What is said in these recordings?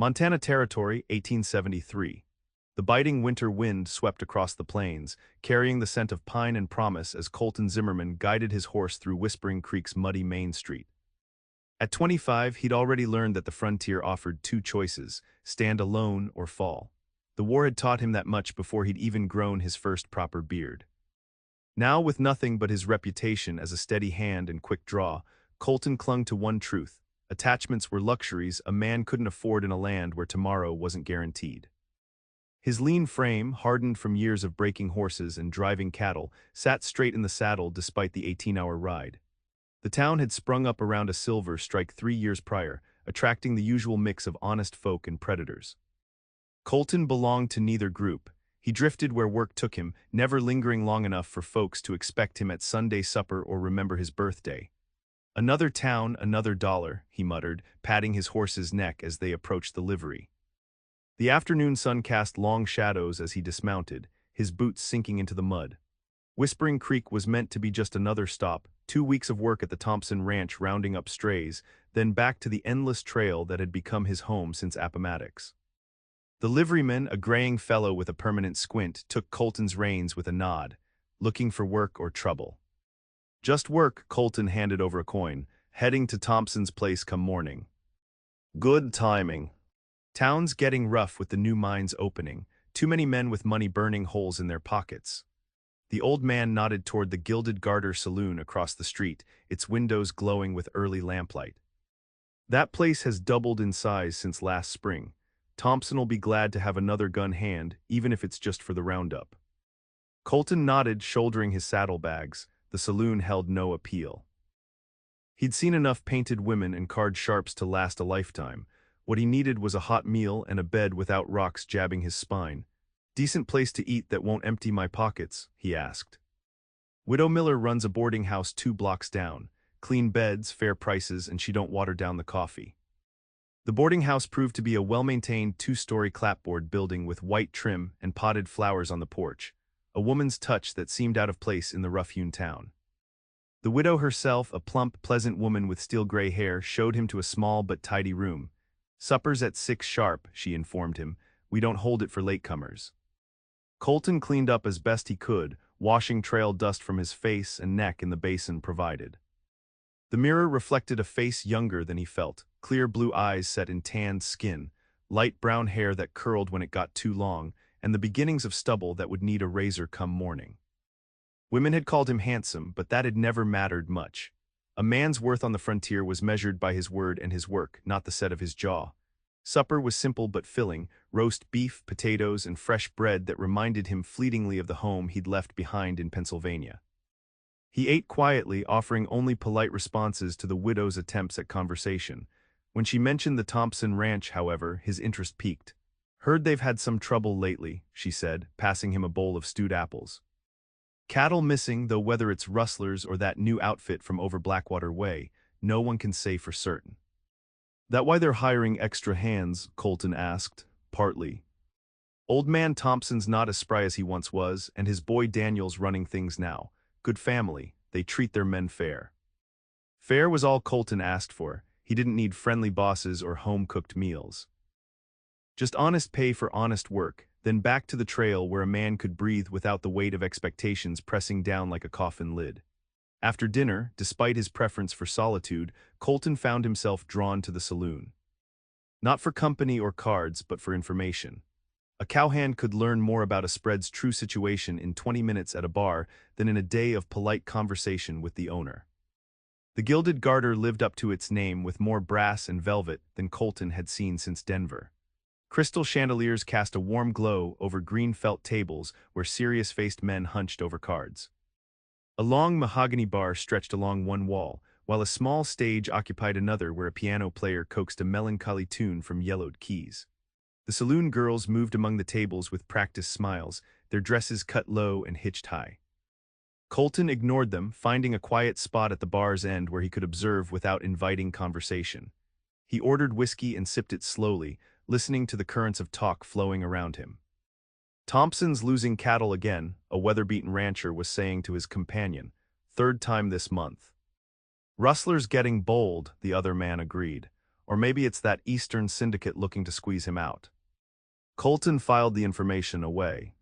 Montana Territory, 1873. The biting winter wind swept across the plains, carrying the scent of pine and promise as Colton Zimmerman guided his horse through Whispering Creek's muddy Main Street. At 25, he'd already learned that the frontier offered two choices: stand alone or fall. The war had taught him that much before he'd even grown his first proper beard. Now, with nothing but his reputation as a steady hand and quick draw, Colton clung to one truth: attachments were luxuries a man couldn't afford in a land where tomorrow wasn't guaranteed. His lean frame, hardened from years of breaking horses and driving cattle, sat straight in the saddle despite the 18-hour ride. The town had sprung up around a silver strike 3 years prior, attracting the usual mix of honest folk and predators. Colton belonged to neither group. He drifted where work took him, never lingering long enough for folks to expect him at Sunday supper or remember his birthday. "Another town, another dollar," he muttered, patting his horse's neck as they approached the livery. The afternoon sun cast long shadows as he dismounted, his boots sinking into the mud. Whispering Creek was meant to be just another stop, 2 weeks of work at the Thompson ranch rounding up strays, then back to the endless trail that had become his home since Appomattox. The liveryman, a graying fellow with a permanent squint, took Colton's reins with a nod. "Looking for work or trouble?" "Just work," Colton handed over a coin, "heading to Thompson's place come morning." "Good timing." Town's getting rough with the new mines opening, too many men with money burning holes in their pockets. The old man nodded toward the Gilded Garter Saloon across the street, its windows glowing with early lamplight. "That place has doubled in size since last spring. Thompson'll be glad to have another gun hand, even if it's just for the roundup." Colton nodded, shouldering his saddlebags. The saloon held no appeal. He'd seen enough painted women and card sharps to last a lifetime. What he needed was a hot meal and a bed without rocks jabbing his spine. "Decent place to eat that won't empty my pockets?" he asked. "Widow Miller runs a boarding house 2 blocks down. Clean beds, fair prices, and she don't water down the coffee." The boarding house proved to be a well-maintained 2-story clapboard building with white trim and potted flowers on the porch, a woman's touch that seemed out of place in the rough-hewn town. The widow herself, a plump, pleasant woman with steel-gray hair, showed him to a small but tidy room. "Supper's at 6 sharp," she informed him. "We don't hold it for latecomers." Colton cleaned up as best he could, washing trail dust from his face and neck in the basin provided. The mirror reflected a face younger than he felt, clear blue eyes set in tanned skin, light brown hair that curled when it got too long, and the beginnings of stubble that would need a razor come morning. Women had called him handsome, but that had never mattered much. A man's worth on the frontier was measured by his word and his work, not the set of his jaw. Supper was simple but filling: roast beef, potatoes, and fresh bread that reminded him fleetingly of the home he'd left behind in Pennsylvania. He ate quietly, offering only polite responses to the widow's attempts at conversation. When she mentioned the Thompson ranch, however, his interest piqued. "Heard they've had some trouble lately," she said, passing him a bowl of stewed apples. "Cattle missing, though whether it's rustlers or that new outfit from over Blackwater Way, no one can say for certain." "That why they're hiring extra hands?" Colton asked. "Partly. Old man Thompson's not as spry as he once was, and his boy Daniel's running things now. Good family, they treat their men fair." Fair was all Colton asked for. He didn't need friendly bosses or home-cooked meals. Just honest pay for honest work, then back to the trail where a man could breathe without the weight of expectations pressing down like a coffin lid. After dinner, despite his preference for solitude, Colton found himself drawn to the saloon. Not for company or cards, but for information. A cowhand could learn more about a spread's true situation in 20 minutes at a bar than in a day of polite conversation with the owner. The Gilded Garter lived up to its name with more brass and velvet than Colton had seen since Denver. Crystal chandeliers cast a warm glow over green felt tables where serious-faced men hunched over cards. A long mahogany bar stretched along one wall, while a small stage occupied another where a piano player coaxed a melancholy tune from yellowed keys. The saloon girls moved among the tables with practiced smiles, their dresses cut low and hitched high. Colton ignored them, finding a quiet spot at the bar's end where he could observe without inviting conversation. He ordered whiskey and sipped it slowly, listening to the currents of talk flowing around him. "Thompson's losing cattle again," a weather-beaten rancher was saying to his companion. "Third time this month." "Rustler's getting bold," the other man agreed. Or maybe it's that Eastern syndicate looking to squeeze him out. Colton filed the information away.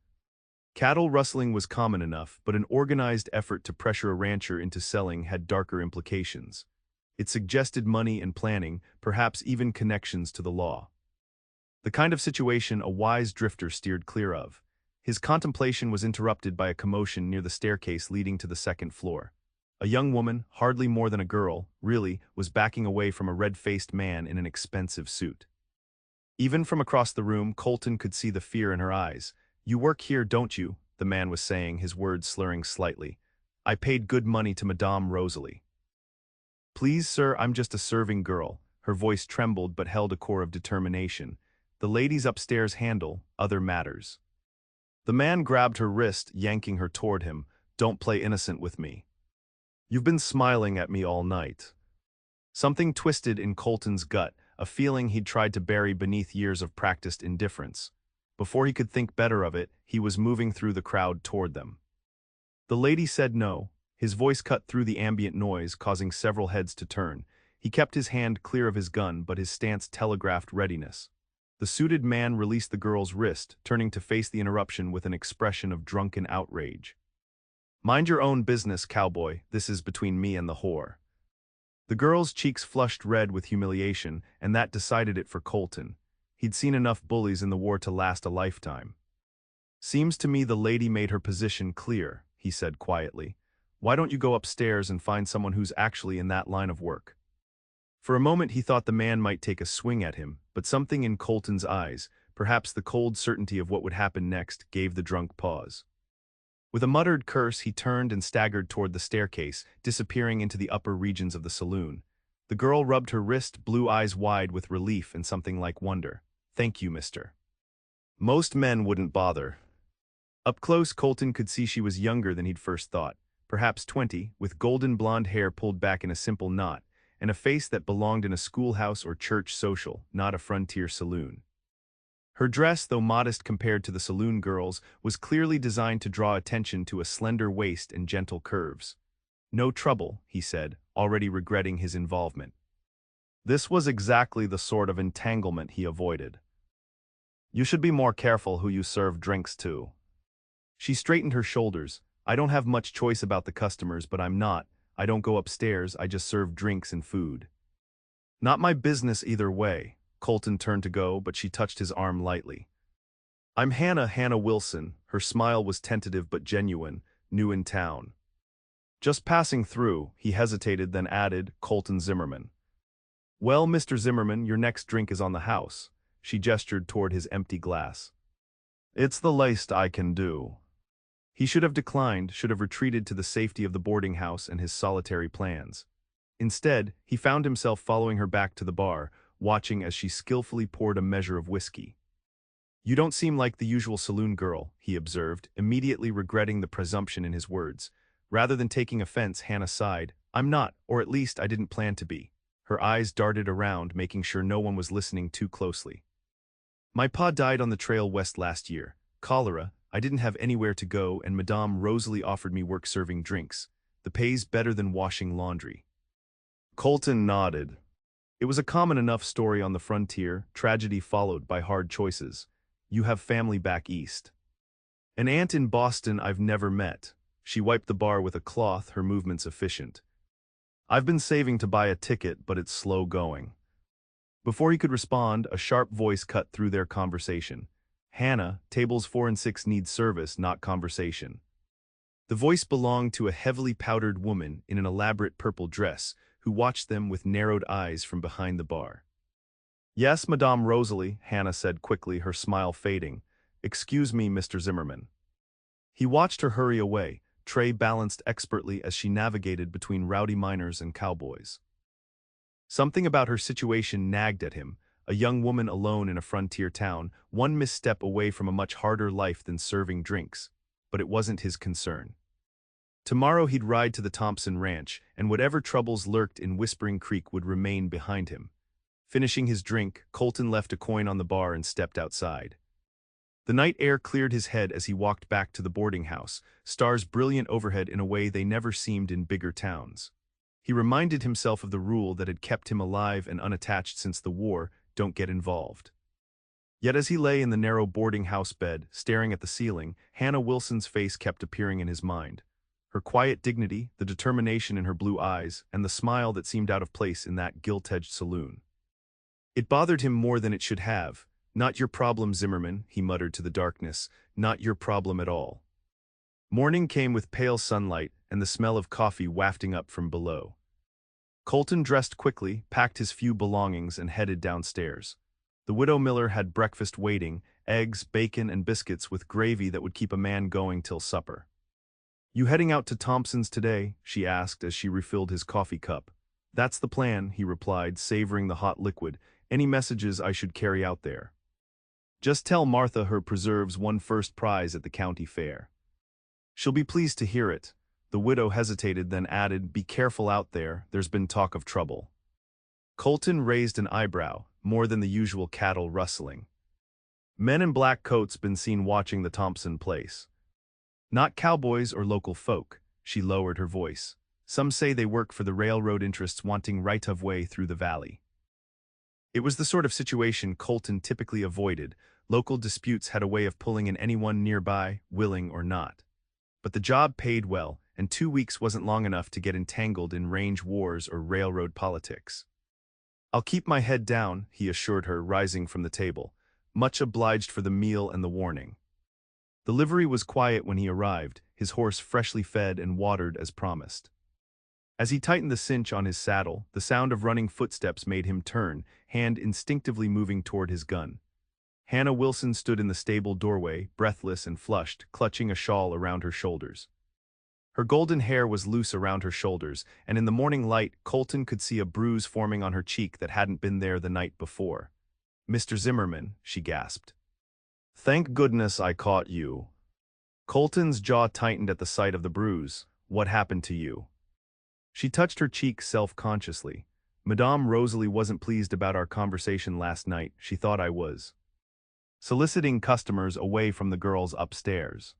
Cattle rustling was common enough, but an organized effort to pressure a rancher into selling had darker implications. It suggested money and planning, perhaps even connections to the law. The kind of situation a wise drifter steered clear of. His contemplation was interrupted by a commotion near the staircase leading to the second floor. A young woman, hardly more than a girl, really, was backing away from a red-faced man in an expensive suit. Even from across the room, Colton could see the fear in her eyes. "You work here, don't you?" the man was saying, his words slurring slightly. "I paid good money to Madame Rosalie." "Please, sir, I'm just a serving girl." Her voice trembled but held a core of determination. "The ladies upstairs handle other matters." The man grabbed her wrist, yanking her toward him. "Don't play innocent with me. You've been smiling at me all night." Something twisted in Colton's gut, a feeling he'd tried to bury beneath years of practiced indifference. Before he could think better of it, he was moving through the crowd toward them. The lady said no. His voice cut through the ambient noise, causing several heads to turn. He kept his hand clear of his gun, but his stance telegraphed readiness. The suited man released the girl's wrist, turning to face the interruption with an expression of drunken outrage. "Mind your own business, cowboy. This is between me and the whore." The girl's cheeks flushed red with humiliation, and that decided it for Colton. He'd seen enough bullies in the war to last a lifetime. "Seems to me the lady made her position clear," he said quietly. "Why don't you go upstairs and find someone who's actually in that line of work?" For a moment he thought the man might take a swing at him, but something in Colton's eyes, perhaps the cold certainty of what would happen next, gave the drunk pause. With a muttered curse, he turned and staggered toward the staircase, disappearing into the upper regions of the saloon. The girl rubbed her wrist, blue eyes wide with relief and something like wonder. "Thank you, mister." Most men wouldn't bother. Up close, Colton could see she was younger than he'd first thought, perhaps 20, with golden blonde hair pulled back in a simple knot, and a face that belonged in a schoolhouse or church social, not a frontier saloon. Her dress, though modest compared to the saloon girls, was clearly designed to draw attention to a slender waist and gentle curves. "No trouble," he said, already regretting his involvement. This was exactly the sort of entanglement he avoided. "You should be more careful who you serve drinks to." She straightened her shoulders. "I don't have much choice about the customers, but I don't go upstairs, I just serve drinks and food." "Not my business either way." Colton turned to go, but she touched his arm lightly. "I'm Hannah Wilson." Her smile was tentative but genuine, "new in town." "Just passing through." He hesitated, then added, "Colton Zimmerman." "Well, Mr. Zimmerman, your next drink is on the house." She gestured toward his empty glass. "It's the least I can do." He should have declined, should have retreated to the safety of the boarding house and his solitary plans. Instead, he found himself following her back to the bar, watching as she skillfully poured a measure of whiskey. "You don't seem like the usual saloon girl," he observed, immediately regretting the presumption in his words. Rather than taking offense, Hannah sighed. "I'm not, or at least I didn't plan to be." Her eyes darted around, making sure no one was listening too closely. "My pa died on the trail west last year. Cholera. I didn't have anywhere to go, and Madame Rosalie offered me work serving drinks. The pay's better than washing laundry." Colton nodded. It was a common enough story on the frontier, tragedy followed by hard choices. "You have family back east." "An aunt in Boston I've never met." She wiped the bar with a cloth, her movements efficient. "I've been saving to buy a ticket, but it's slow going." Before he could respond, a sharp voice cut through their conversation. "Hannah, tables 4 and 6 need service, not conversation." The voice belonged to a heavily powdered woman in an elaborate purple dress, who watched them with narrowed eyes from behind the bar. "Yes, Madame Rosalie," Hannah said quickly, her smile fading. "Excuse me, Mr. Zimmerman." He watched her hurry away, tray balanced expertly as she navigated between rowdy miners and cowboys. Something about her situation nagged at him, a young woman alone in a frontier town, one misstep away from a much harder life than serving drinks. But it wasn't his concern. Tomorrow he'd ride to the Thompson ranch, and whatever troubles lurked in Whispering Creek would remain behind him. Finishing his drink, Colton left a coin on the bar and stepped outside. The night air cleared his head as he walked back to the boarding house, stars brilliant overhead in a way they never seemed in bigger towns. He reminded himself of the rule that had kept him alive and unattached since the war: don't get involved. Yet as he lay in the narrow boarding house bed, staring at the ceiling, Hannah Wilson's face kept appearing in his mind. Her quiet dignity, the determination in her blue eyes, and the smile that seemed out of place in that gilt-edged saloon. It bothered him more than it should have. "Not your problem, Zimmerman," he muttered to the darkness. "Not your problem at all." Morning came with pale sunlight and the smell of coffee wafting up from below. Colton dressed quickly, packed his few belongings, and headed downstairs. The widow Miller had breakfast waiting: eggs, bacon, and biscuits with gravy that would keep a man going till supper. "You heading out to Thompson's today?" she asked as she refilled his coffee cup. "That's the plan," he replied, savoring the hot liquid. "Any messages I should carry out there?" "Just tell Martha her preserves won first prize at the county fair." "She'll be pleased to hear it." The widow hesitated, then added, "Be careful out there, there's been talk of trouble." Colton raised an eyebrow, more than the usual cattle rustling. "Men in black coats been seen watching the Thompson place. Not cowboys or local folk." She lowered her voice. "Some say they work for the railroad interests wanting right-of-way through the valley." It was the sort of situation Colton typically avoided. Local disputes had a way of pulling in anyone nearby, willing or not. But the job paid well, and 2 weeks wasn't long enough to get entangled in range wars or railroad politics. "I'll keep my head down," he assured her, rising from the table. "Much obliged for the meal and the warning." The livery was quiet when he arrived, his horse freshly fed and watered as promised. As he tightened the cinch on his saddle, the sound of running footsteps made him turn, hand instinctively moving toward his gun. Hannah Wilson stood in the stable doorway, breathless and flushed, clutching a shawl around her shoulders. Her golden hair was loose around her shoulders, and in the morning light, Colton could see a bruise forming on her cheek that hadn't been there the night before. "Mr. Zimmerman," she gasped. "Thank goodness I caught you." Colton's jaw tightened at the sight of the bruise. "What happened to you?" She touched her cheek self-consciously. "Madame Rosalie wasn't pleased about our conversation last night. She thought I was soliciting customers away from the girls upstairs."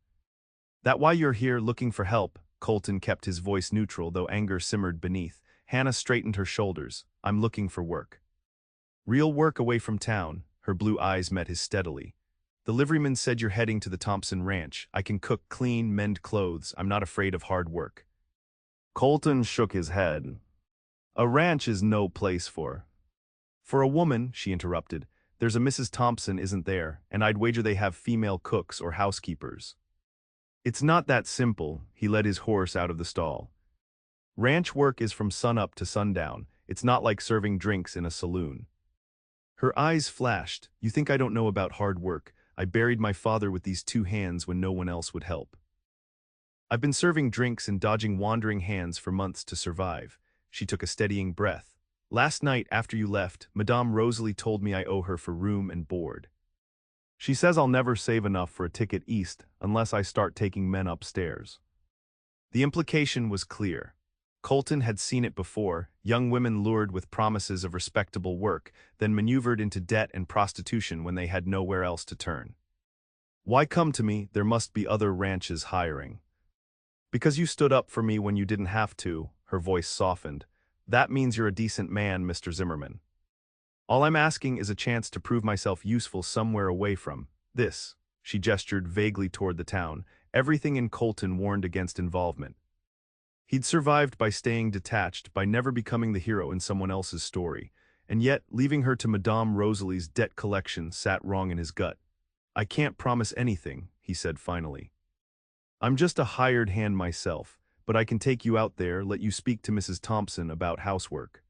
"That why you're here looking for help?" Colton kept his voice neutral, though anger simmered beneath. Hannah straightened her shoulders. "I'm looking for work." "Real work away from town?" Her blue eyes met his steadily. "The liveryman said you're heading to the Thompson ranch. I can cook, clean, mend clothes. I'm not afraid of hard work." Colton shook his head. "A ranch is no place for a woman," she interrupted. "There's a Mrs. Thompson, isn't there? And I'd wager they have female cooks or housekeepers." "It's not that simple." He led his horse out of the stall. "Ranch work is from sunup to sundown. It's not like serving drinks in a saloon." Her eyes flashed. "You think I don't know about hard work? I buried my father with these 2 hands when no one else would help. I've been serving drinks and dodging wandering hands for months to survive." She took a steadying breath. "Last night, after you left, Madame Rosalie told me I owe her for room and board. She says I'll never save enough for a ticket east unless I start taking men upstairs." The implication was clear. Colton had seen it before: young women lured with promises of respectable work, then maneuvered into debt and prostitution when they had nowhere else to turn. "Why come to me? There must be other ranches hiring." "Because you stood up for me when you didn't have to." Her voice softened. "That means you're a decent man, Mr. Zimmerman. All I'm asking is a chance to prove myself useful somewhere away from this." She gestured vaguely toward the town. Everything in Colton warned against involvement. He'd survived by staying detached, by never becoming the hero in someone else's story, and yet leaving her to Madame Rosalie's debt collection sat wrong in his gut. "I can't promise anything," he said finally. "I'm just a hired hand myself, but I can take you out there, let you speak to Mrs. Thompson about housework."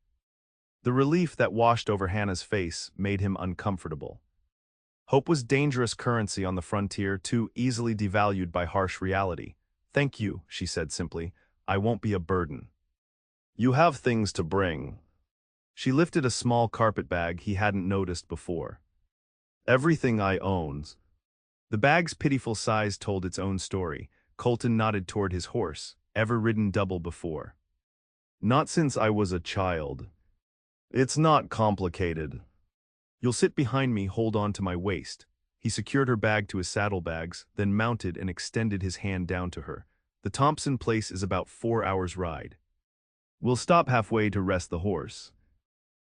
The relief that washed over Hannah's face made him uncomfortable. Hope was dangerous currency on the frontier, too easily devalued by harsh reality. "Thank you," she said simply. "I won't be a burden." "You have things to bring." She lifted a small carpet bag he hadn't noticed before. "Everything I owns." The bag's pitiful size told its own story. Colton nodded toward his horse. "Ever ridden double before?" "Not since I was a child." "It's not complicated." "You'll sit behind me, hold on to my waist." He secured her bag to his saddlebags, then mounted and extended his hand down to her. "The Thompson place is about 4 hours' ride." We'll stop halfway to rest the horse.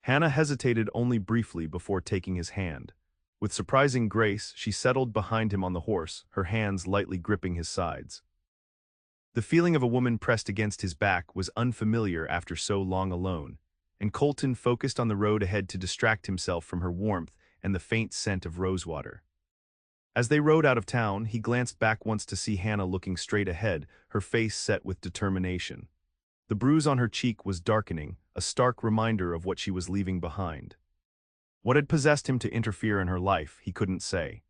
Hannah hesitated only briefly before taking his hand. With surprising grace, she settled behind him on the horse, her hands lightly gripping his sides. The feeling of a woman pressed against his back was unfamiliar after so long alone, and Colton focused on the road ahead to distract himself from her warmth and the faint scent of rosewater. As they rode out of town, he glanced back once to see Hannah looking straight ahead, her face set with determination. The bruise on her cheek was darkening, a stark reminder of what she was leaving behind. What had possessed him to interfere in her life, he couldn't say.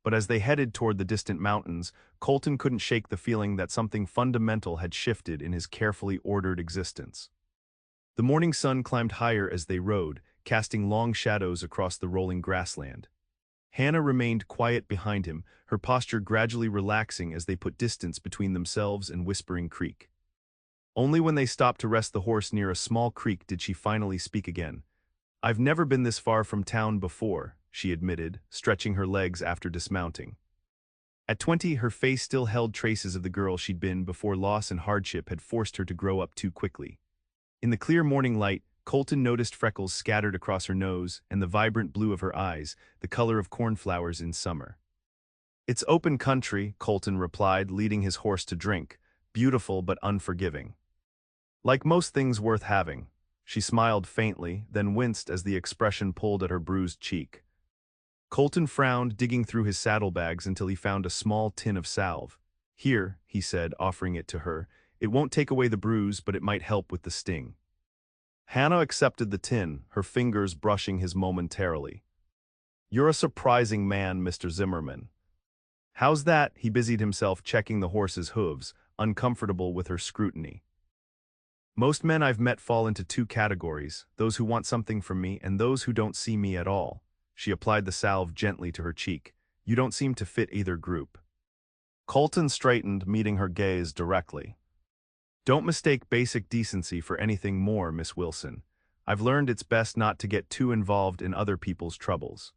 But as they headed toward the distant mountains, Colton couldn't shake the feeling that something fundamental had shifted in his carefully ordered existence. The morning sun climbed higher as they rode, casting long shadows across the rolling grassland. Hannah remained quiet behind him, her posture gradually relaxing as they put distance between themselves and Whispering Creek. Only when they stopped to rest the horse near a small creek did she finally speak again. "I've never been this far from town before," she admitted, stretching her legs after dismounting. At 20, her face still held traces of the girl she'd been before loss and hardship had forced her to grow up too quickly. In the clear morning light, Colton noticed freckles scattered across her nose and the vibrant blue of her eyes, the color of cornflowers in summer. "It's open country," Colton replied, leading his horse to drink, beautiful but unforgiving. "Like most things worth having." She smiled faintly, then winced as the expression pulled at her bruised cheek. Colton frowned, digging through his saddlebags until he found a small tin of salve. "Here," he said, offering it to her. "It won't take away the bruise, but it might help with the sting." Hannah accepted the tin, her fingers brushing his momentarily. "You're a surprising man, Mr. Zimmerman." "How's that?" He busied himself checking the horse's hooves, uncomfortable with her scrutiny. "Most men I've met fall into two categories, those who want something from me and those who don't see me at all." She applied the salve gently to her cheek. "You don't seem to fit either group." Colton straightened, meeting her gaze directly. "Don't mistake basic decency for anything more, Miss Wilson. I've learned it's best not to get too involved in other people's troubles."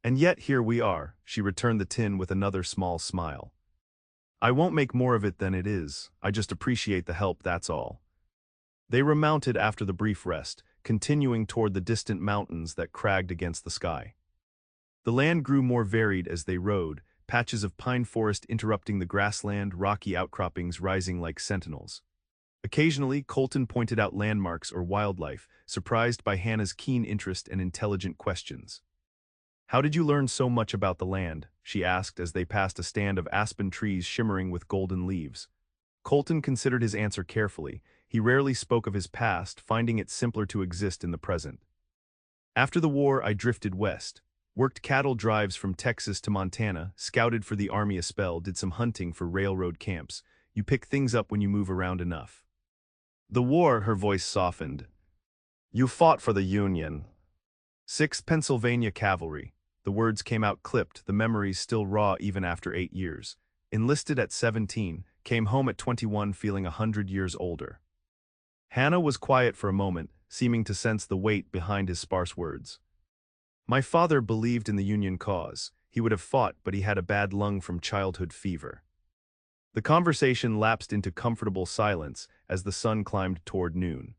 "And yet here we are," she returned the tin with another small smile. "I won't make more of it than it is. I just appreciate the help, that's all." They remounted after the brief rest, continuing toward the distant mountains that cragged against the sky. The land grew more varied as they rode, patches of pine forest interrupting the grassland, rocky outcroppings rising like sentinels. Occasionally, Colton pointed out landmarks or wildlife, surprised by Hannah's keen interest and intelligent questions. "How did you learn so much about the land?" she asked as they passed a stand of aspen trees shimmering with golden leaves. Colton considered his answer carefully. He rarely spoke of his past, finding it simpler to exist in the present. "After the war, I drifted west. Worked cattle drives from Texas to Montana, scouted for the Army a spell, did some hunting for railroad camps. You pick things up when you move around enough." "The war," her voice softened. "You fought for the Union." 6th Pennsylvania Cavalry. The words came out clipped, the memories still raw even after 8 years. Enlisted at 17, came home at 21 feeling 100 years older. Hannah was quiet for a moment, seeming to sense the weight behind his sparse words. "My father believed in the Union cause. He would have fought, but he had a bad lung from childhood fever." The conversation lapsed into comfortable silence as the sun climbed toward noon.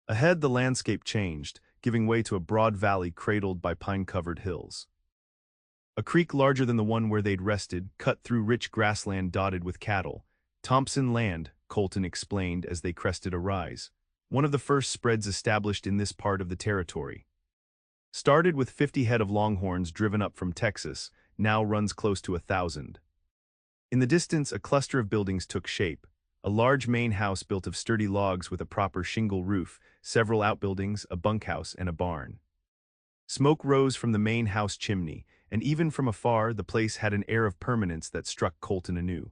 Ahead, the landscape changed, giving way to a broad valley cradled by pine-covered hills. A creek larger than the one where they'd rested cut through rich grassland dotted with cattle. "Thompson land," Colton explained as they crested a rise. "One of the first spreads established in this part of the territory. Started with 50 head of longhorns driven up from Texas, now runs close to 1,000. In the distance, a cluster of buildings took shape. A large main house built of sturdy logs with a proper shingle roof, several outbuildings, a bunkhouse, and a barn. Smoke rose from the main house chimney, and even from afar, the place had an air of permanence that struck Colton anew.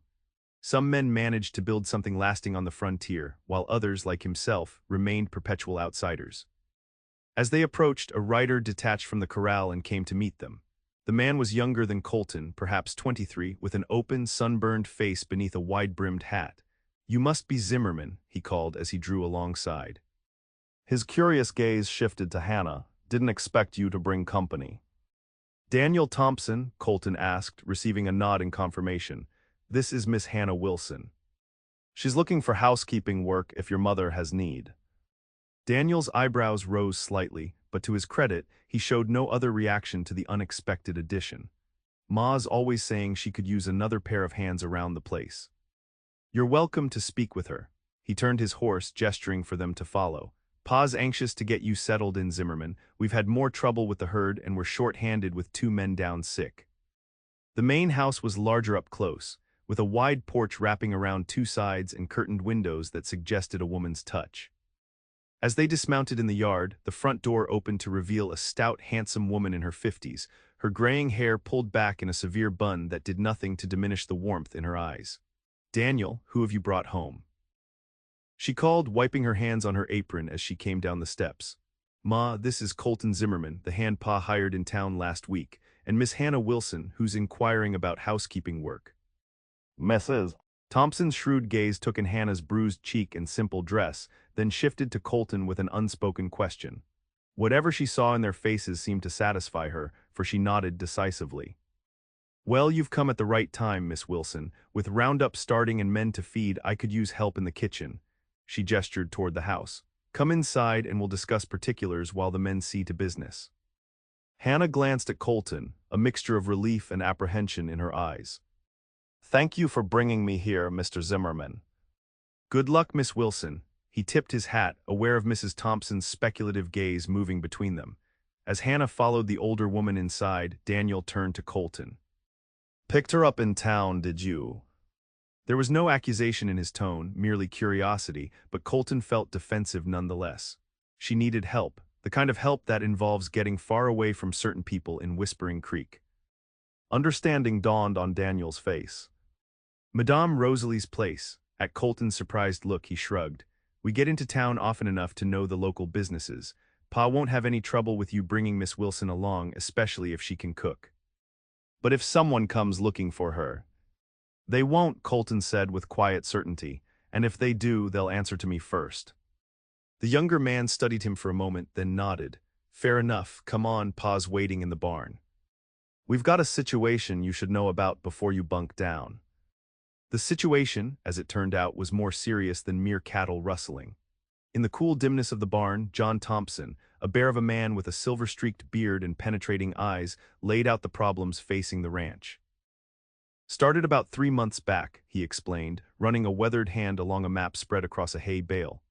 Some men managed to build something lasting on the frontier, while others, like himself, remained perpetual outsiders. As they approached, a rider detached from the corral and came to meet them. The man was younger than Colton, perhaps 23, with an open, sunburned face beneath a wide-brimmed hat. "You must be Zimmerman," he called as he drew alongside. His curious gaze shifted to Hannah. "Didn't expect you to bring company." "Daniel Thompson?" Colton asked, receiving a nod in confirmation. "This is Miss Hannah Wilson." She's looking for housekeeping work if your mother has need. Daniel's eyebrows rose slightly, but to his credit, he showed no other reaction to the unexpected addition. Ma's always saying she could use another pair of hands around the place. You're welcome to speak with her. He turned his horse, gesturing for them to follow. Pa's anxious to get you settled in, Zimmerman. We've had more trouble with the herd and we're short-handed with 2 men down sick. The main house was larger up close, with a wide porch wrapping around 2 sides and curtained windows that suggested a woman's touch. As they dismounted in the yard, the front door opened to reveal a stout, handsome woman in her 50s, her graying hair pulled back in a severe bun that did nothing to diminish the warmth in her eyes. Daniel, who have you brought home? She called, wiping her hands on her apron as she came down the steps. Ma, this is Colton Zimmerman, the hand Pa hired in town last week, and Miss Hannah Wilson, who's inquiring about housekeeping work. Mrs. Thompson's shrewd gaze took in Hannah's bruised cheek and simple dress, then shifted to Colton with an unspoken question. Whatever she saw in their faces seemed to satisfy her, for she nodded decisively. Well, you've come at the right time, Miss Wilson. With roundup starting and men to feed, I could use help in the kitchen. She gestured toward the house. Come inside and we'll discuss particulars while the men see to business. Hannah glanced at Colton, a mixture of relief and apprehension in her eyes. Thank you for bringing me here, Mr. Zimmerman. Good luck, Miss Wilson. He tipped his hat, aware of Mrs. Thompson's speculative gaze moving between them. As Hannah followed the older woman inside, Daniel turned to Colton. Picked her up in town, did you? There was no accusation in his tone, merely curiosity, but Colton felt defensive nonetheless. She needed help, the kind of help that involves getting far away from certain people in Whispering Creek. Understanding dawned on Daniel's face. Madame Rosalie's place. At Colton's surprised look, he shrugged. We get into town often enough to know the local businesses. Pa won't have any trouble with you bringing Miss Wilson along, especially if she can cook. But if someone comes looking for her... They won't, Colton said with quiet certainty, and if they do, they'll answer to me first. The younger man studied him for a moment, then nodded. Fair enough, come on, Pa's waiting in the barn. We've got a situation you should know about before you bunk down. The situation, as it turned out, was more serious than mere cattle rustling. In the cool dimness of the barn, John Thompson, a bear of a man with a silver-streaked beard and penetrating eyes, laid out the problems facing the ranch. Started about 3 months back, he explained, running a weathered hand along a map spread across a hay bale.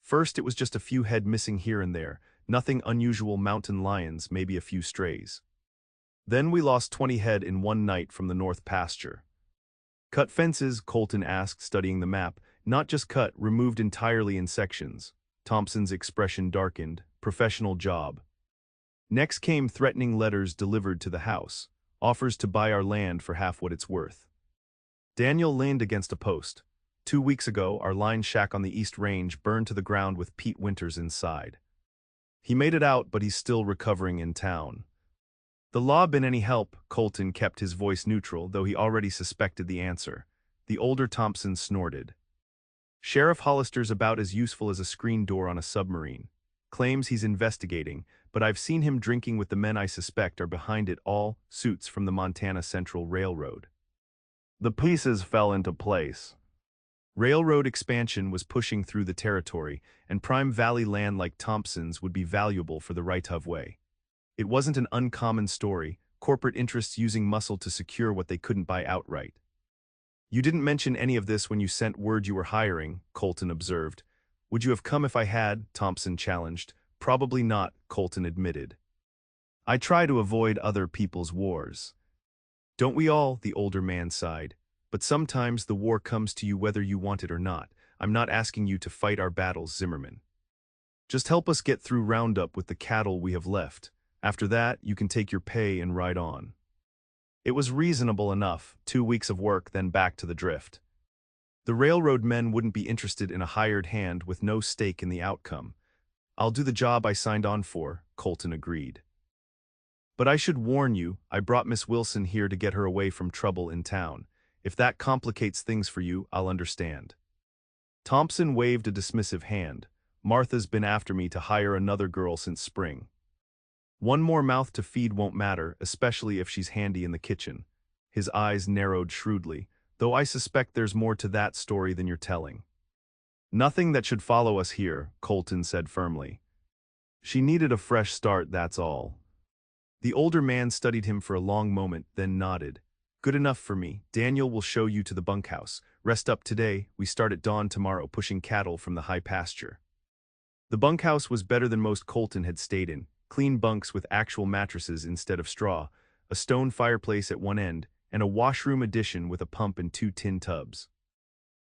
First, it was just a few head missing here and there, nothing unusual, mountain lions, maybe a few strays. Then we lost 20 head in one night from the north pasture. Cut fences, Colton asked, studying the map. Not just cut, removed entirely in sections. Thompson's expression darkened. Professional job. Next came threatening letters delivered to the house. Offers to buy our land for half what it's worth. Daniel leaned against a post. 2 weeks ago, our line shack on the East Range burned to the ground with Pete Winters inside. He made it out, but he's still recovering in town. The law been any help? Colton kept his voice neutral, though he already suspected the answer. The older Thompson snorted. Sheriff Hollister's about as useful as a screen door on a submarine. Claims he's investigating, but I've seen him drinking with the men I suspect are behind it all, suits from the Montana Central Railroad. The pieces fell into place. Railroad expansion was pushing through the territory, and prime valley land like Thompson's would be valuable for the right-of way. It wasn't an uncommon story, corporate interests using muscle to secure what they couldn't buy outright. You didn't mention any of this when you sent word you were hiring, Colton observed. Would you have come if I had? Thompson challenged. Probably not, Colton admitted. I try to avoid other people's wars. Don't we all? The older man sighed. But sometimes the war comes to you whether you want it or not. I'm not asking you to fight our battles, Zimmerman. Just help us get through roundup with the cattle we have left. After that, you can take your pay and ride on. It was reasonable enough, 2 weeks of work, then back to the drift. The railroad men wouldn't be interested in a hired hand with no stake in the outcome. I'll do the job I signed on for, Colton agreed. But I should warn you, I brought Miss Wilson here to get her away from trouble in town. If that complicates things for you, I'll understand. Thompson waved a dismissive hand. Martha's been after me to hire another girl since spring. One more mouth to feed won't matter, especially if she's handy in the kitchen. His eyes narrowed shrewdly. though I suspect there's more to that story than you're telling. Nothing that should follow us here, Colton said firmly. She needed a fresh start, that's all. The older man studied him for a long moment, then nodded. Good enough for me. Daniel will show you to the bunkhouse. Rest up today, we start at dawn tomorrow pushing cattle from the high pasture. The bunkhouse was better than most Colton had stayed in. Clean bunks with actual mattresses instead of straw, a stone fireplace at one end, and a washroom addition with a pump and 2 tin tubs.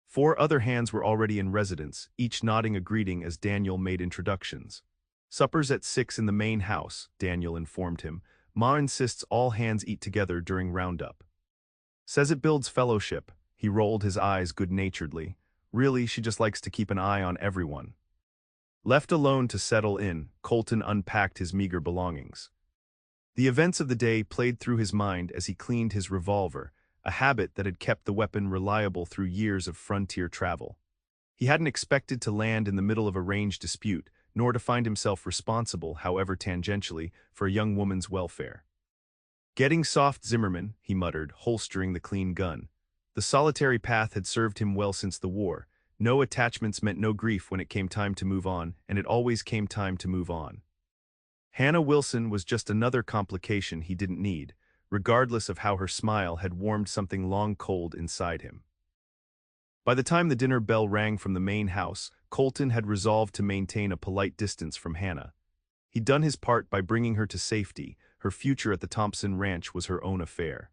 4 other hands were already in residence, each nodding a greeting as Daniel made introductions. Supper's at 6 in the main house, Daniel informed him. Ma insists all hands eat together during roundup. Says it builds fellowship. He rolled his eyes good-naturedly. Really, she just likes to keep an eye on everyone. Left alone to settle in, Colton unpacked his meager belongings. The events of the day played through his mind as he cleaned his revolver, a habit that had kept the weapon reliable through years of frontier travel. He hadn't expected to land in the middle of a range dispute, nor to find himself responsible, however tangentially, for a young woman's welfare. Getting soft, Zimmerman, he muttered, holstering the clean gun. The solitary path had served him well since the war. No attachments meant no grief when it came time to move on, and it always came time to move on. Hannah Wilson was just another complication he didn't need, regardless of how her smile had warmed something long cold inside him. By the time the dinner bell rang from the main house, Colton had resolved to maintain a polite distance from Hannah. He'd done his part by bringing her to safety. Her future at the Thompson ranch was her own affair.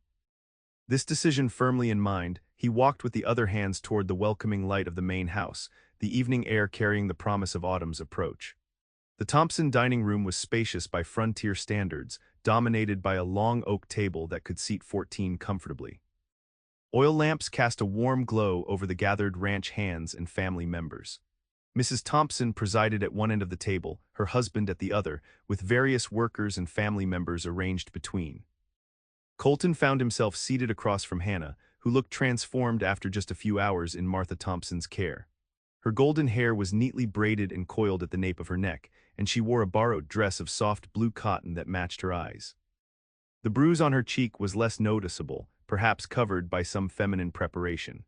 This decision firmly in mind, he walked with the other hands toward the welcoming light of the main house, the evening air carrying the promise of autumn's approach. The Thompson dining room was spacious by frontier standards, dominated by a long oak table that could seat 14 comfortably. Oil lamps cast a warm glow over the gathered ranch hands and family members. Mrs. Thompson presided at one end of the table, her husband at the other, with various workers and family members arranged between. Colton found himself seated across from Hannah, who looked transformed after just a few hours in Martha Thompson's care. Her golden hair was neatly braided and coiled at the nape of her neck, and she wore a borrowed dress of soft blue cotton that matched her eyes. The bruise on her cheek was less noticeable, perhaps covered by some feminine preparation.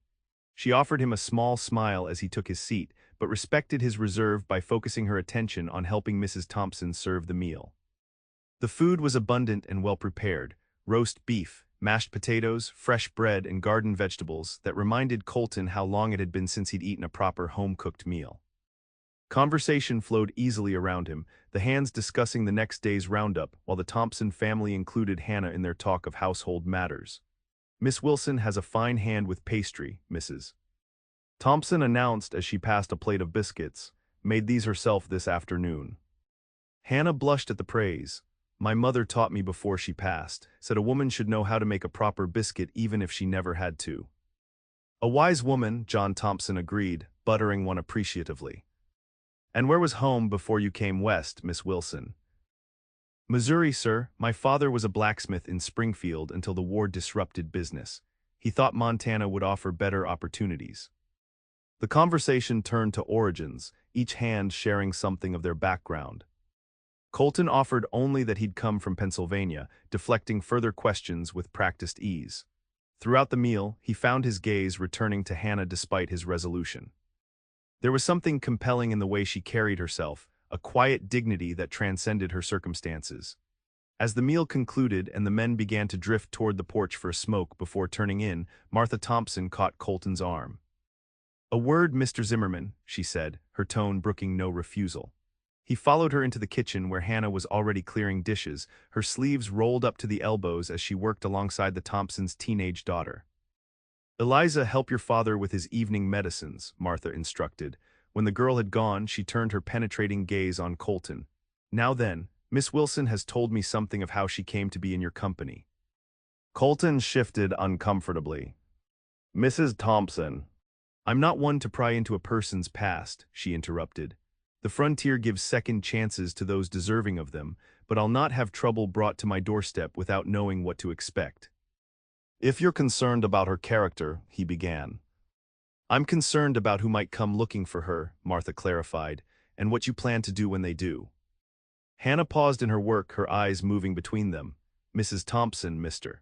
She offered him a small smile as he took his seat, but respected his reserve by focusing her attention on helping Mrs. Thompson serve the meal. The food was abundant and well-prepared: roast beef, mashed potatoes, fresh bread, and garden vegetables that reminded Colton how long it had been since he'd eaten a proper home-cooked meal. Conversation flowed easily around him, the hands discussing the next day's roundup, while the Thompson family included Hannah in their talk of household matters. Miss Wilson has a fine hand with pastry, Mrs. Thompson announced as she passed a plate of biscuits, made these herself this afternoon. Hannah blushed at the praise. My mother taught me before she passed, said a woman should know how to make a proper biscuit even if she never had to. A wise woman, John Thompson agreed, buttering one appreciatively. And where was home before you came west, Miss Wilson? Missouri, sir. My father was a blacksmith in Springfield until the war disrupted business. He thought Montana would offer better opportunities. The conversation turned to origins, each hand sharing something of their background. Colton offered only that he'd come from Pennsylvania, deflecting further questions with practiced ease. Throughout the meal, he found his gaze returning to Hannah despite his resolution. There was something compelling in the way she carried herself, a quiet dignity that transcended her circumstances. As the meal concluded and the men began to drift toward the porch for a smoke before turning in, Martha Thompson caught Colton's arm. "A word, Mr. Zimmerman," she said, her tone brooking no refusal. He followed her into the kitchen where Hannah was already clearing dishes, her sleeves rolled up to the elbows as she worked alongside the Thompsons' teenage daughter. "Eliza, help your father with his evening medicines," Martha instructed. When the girl had gone, she turned her penetrating gaze on Colton. "Now then, Miss Wilson has told me something of how she came to be in your company." Colton shifted uncomfortably. "Mrs. Thompson." "I'm not one to pry into a person's past," she interrupted. "The frontier gives second chances to those deserving of them, but I'll not have trouble brought to my doorstep without knowing what to expect." "If you're concerned about her character," he began. "I'm concerned about who might come looking for her," Martha clarified, "and what you plan to do when they do." Hannah paused in her work, her eyes moving between them. "Mrs. Thompson, Mr.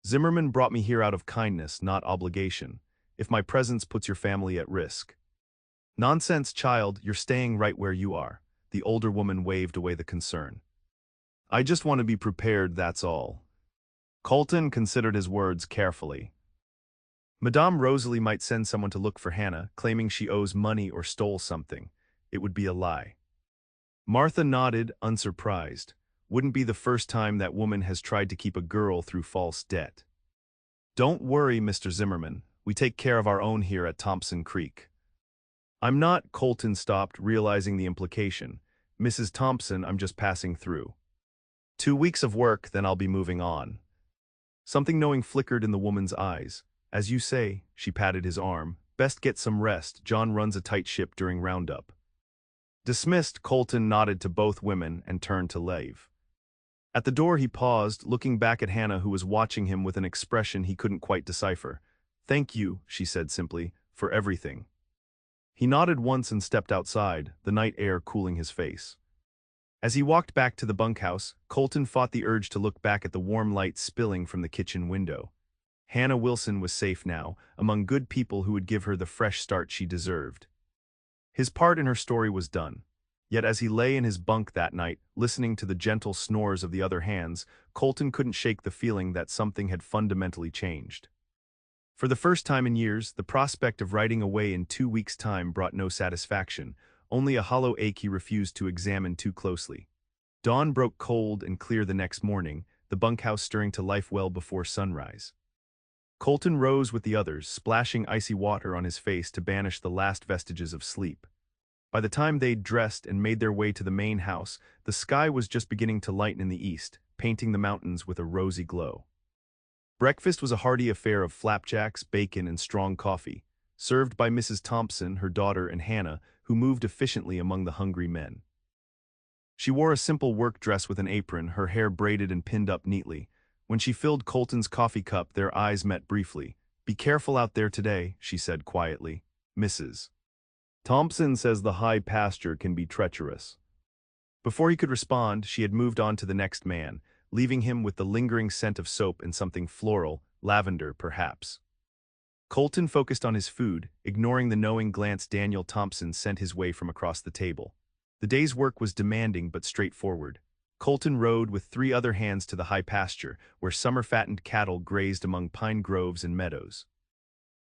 Zimmerman brought me here out of kindness, not obligation. If my presence puts your family at risk. Nonsense, child, you're staying right where you are. The older woman waved away the concern. I just want to be prepared, that's all. Colton considered his words carefully. Madame Rosalie might send someone to look for Hannah, claiming she owes money or stole something. It would be a lie. Martha nodded, unsurprised. Wouldn't be the first time that woman has tried to keep a girl through false debt. Don't worry, Mr. Zimmerman. We take care of our own here at Thompson Creek. I'm not, Colton stopped, realizing the implication. Mrs. Thompson, I'm just passing through. 2 weeks of work, then I'll be moving on. Something knowing flickered in the woman's eyes. As you say, she patted his arm. Best get some rest. John runs a tight ship during roundup. Dismissed, Colton nodded to both women and turned to leave. At the door he paused, looking back at Hannah, who was watching him with an expression he couldn't quite decipher. Thank you, she said simply, for everything. He nodded once and stepped outside, the night air cooling his face. As he walked back to the bunkhouse, Colton fought the urge to look back at the warm light spilling from the kitchen window. Hannah Wilson was safe now, among good people who would give her the fresh start she deserved. His part in her story was done. Yet as he lay in his bunk that night, listening to the gentle snores of the other hands, Colton couldn't shake the feeling that something had fundamentally changed. For the first time in years, the prospect of riding away in 2 weeks' time brought no satisfaction, only a hollow ache he refused to examine too closely. Dawn broke cold and clear the next morning, the bunkhouse stirring to life well before sunrise. Colton rose with the others, splashing icy water on his face to banish the last vestiges of sleep. By the time they'd dressed and made their way to the main house, the sky was just beginning to lighten in the east, painting the mountains with a rosy glow. Breakfast was a hearty affair of flapjacks, bacon, and strong coffee, served by Mrs. Thompson, her daughter, and Hannah, who moved efficiently among the hungry men. She wore a simple work dress with an apron, her hair braided and pinned up neatly. When she filled Colton's coffee cup, their eyes met briefly. Be careful out there today, she said quietly. Mrs. Thompson says the high pasture can be treacherous. Before he could respond, she had moved on to the next man, leaving him with the lingering scent of soap and something floral, lavender perhaps. Colton focused on his food, ignoring the knowing glance Daniel Thompson sent his way from across the table. The day's work was demanding but straightforward. Colton rode with 3 other hands to the high pasture, where summer-fattened cattle grazed among pine groves and meadows.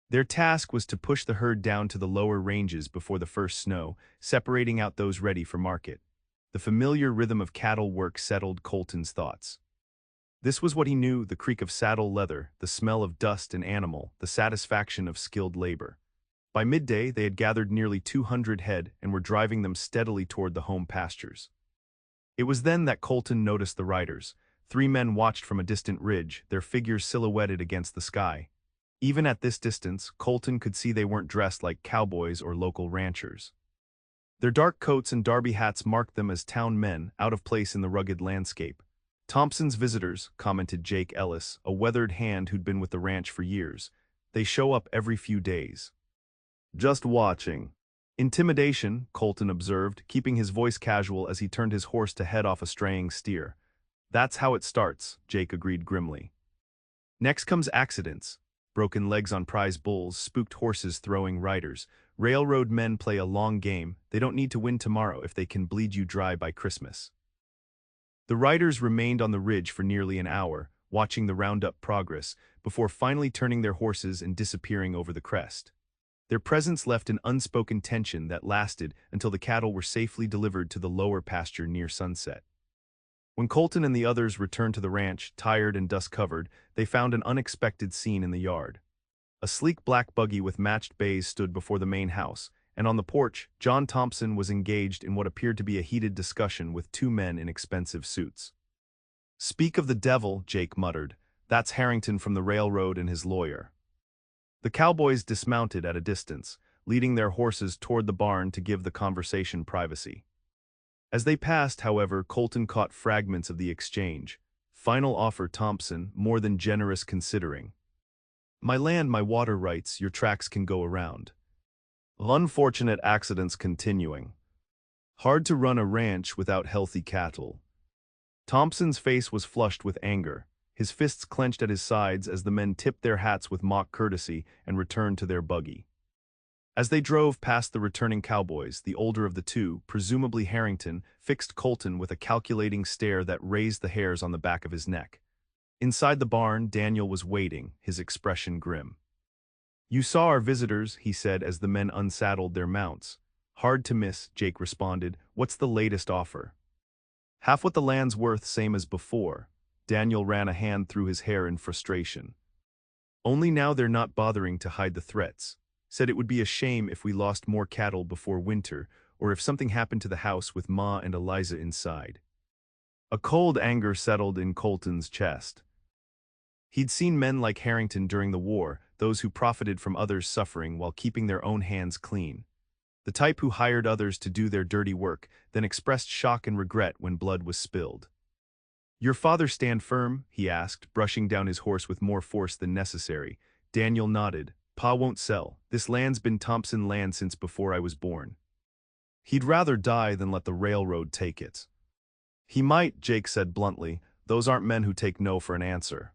Their task was to push the herd down to the lower ranges before the first snow, separating out those ready for market. The familiar rhythm of cattle work settled Colton's thoughts. This was what he knew, the creak of saddle leather, the smell of dust and animal, the satisfaction of skilled labor. By midday, they had gathered nearly 200 head and were driving them steadily toward the home pastures. It was then that Colton noticed the riders. 3 men watched from a distant ridge, their figures silhouetted against the sky. Even at this distance, Colton could see they weren't dressed like cowboys or local ranchers. Their dark coats and derby hats marked them as town men, out of place in the rugged landscape. Thompson's visitors, commented Jake Ellis, a weathered hand who'd been with the ranch for years. They show up every few days. Just watching. Intimidation, Colton observed, keeping his voice casual as he turned his horse to head off a straying steer. That's how it starts, Jake agreed grimly. Next comes accidents. Broken legs on prize bulls, spooked horses throwing riders. Railroad men play a long game. They don't need to win tomorrow if they can bleed you dry by Christmas. The riders remained on the ridge for nearly an hour, watching the roundup progress, before finally turning their horses and disappearing over the crest. Their presence left an unspoken tension that lasted until the cattle were safely delivered to the lower pasture near sunset. When Colton and the others returned to the ranch, tired and dust-covered, they found an unexpected scene in the yard. A sleek black buggy with matched bays stood before the main house, and on the porch, John Thompson was engaged in what appeared to be a heated discussion with 2 men in expensive suits. Speak of the devil, Jake muttered. That's Harrington from the railroad and his lawyer. The cowboys dismounted at a distance, leading their horses toward the barn to give the conversation privacy. As they passed, however, Colton caught fragments of the exchange. Final offer, Thompson, more than generous considering. My land, my water rights, your tracks can go around. Unfortunate accidents continuing. Hard to run a ranch without healthy cattle. Thompson's face was flushed with anger. his fists clenched at his sides as the men tipped their hats with mock courtesy and returned to their buggy. As they drove past the returning cowboys, the older of the two, presumably Harrington, fixed Colton with a calculating stare that raised the hairs on the back of his neck. Inside the barn, Daniel was waiting, his expression grim. "You saw our visitors," he said as the men unsaddled their mounts. "Hard to miss," Jake responded. "What's the latest offer?" "Half what the land's worth, same as before." Daniel ran a hand through his hair in frustration. "Only now they're not bothering to hide the threats. Said it would be a shame if we lost more cattle before winter, or if something happened to the house with Ma and Eliza inside." A cold anger settled in Colton's chest. He'd seen men like Harrington during the war, those who profited from others' suffering while keeping their own hands clean. The type who hired others to do their dirty work, then expressed shock and regret when blood was spilled. "Your father stand firm?" he asked, brushing down his horse with more force than necessary. Daniel nodded. "Pa won't sell. This land's been Thompson land since before I was born. He'd rather die than let the railroad take it." "He might," Jake said bluntly. "Those aren't men who take no for an answer."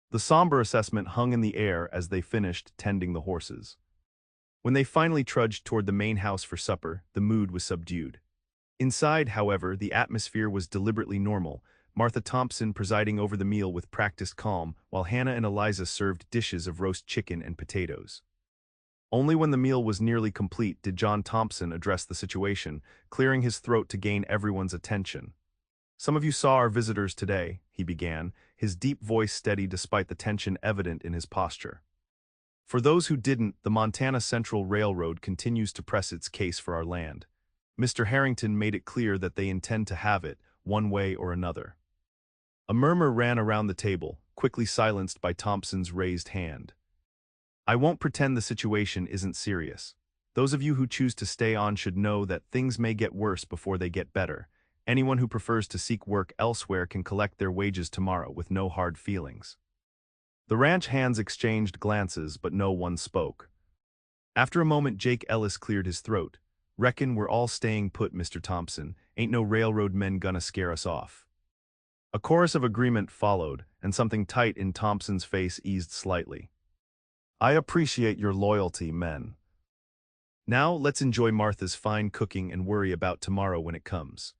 The somber assessment hung in the air as they finished tending the horses. When they finally trudged toward the main house for supper, the mood was subdued. Inside, however, the atmosphere was deliberately normal, Martha Thompson presiding over the meal with practiced calm, while Hannah and Eliza served dishes of roast chicken and potatoes. Only when the meal was nearly complete did John Thompson address the situation, clearing his throat to gain everyone's attention. "Some of you saw our visitors today," he began, his deep voice steady despite the tension evident in his posture. "For those who didn't, the Montana Central Railroad continues to press its case for our land. Mr. Harrington made it clear that they intend to have it, one way or another." A murmur ran around the table, quickly silenced by Thompson's raised hand. "I won't pretend the situation isn't serious. Those of you who choose to stay on should know that things may get worse before they get better. Anyone who prefers to seek work elsewhere can collect their wages tomorrow with no hard feelings." The ranch hands exchanged glances, but no one spoke. After a moment, Jake Ellis cleared his throat. "Reckon we're all staying put, Mr. Thompson. Ain't no railroad men gonna scare us off." A chorus of agreement followed, and something tight in Thompson's face eased slightly. "I appreciate your loyalty, men. Now let's enjoy Martha's fine cooking and worry about tomorrow when it comes."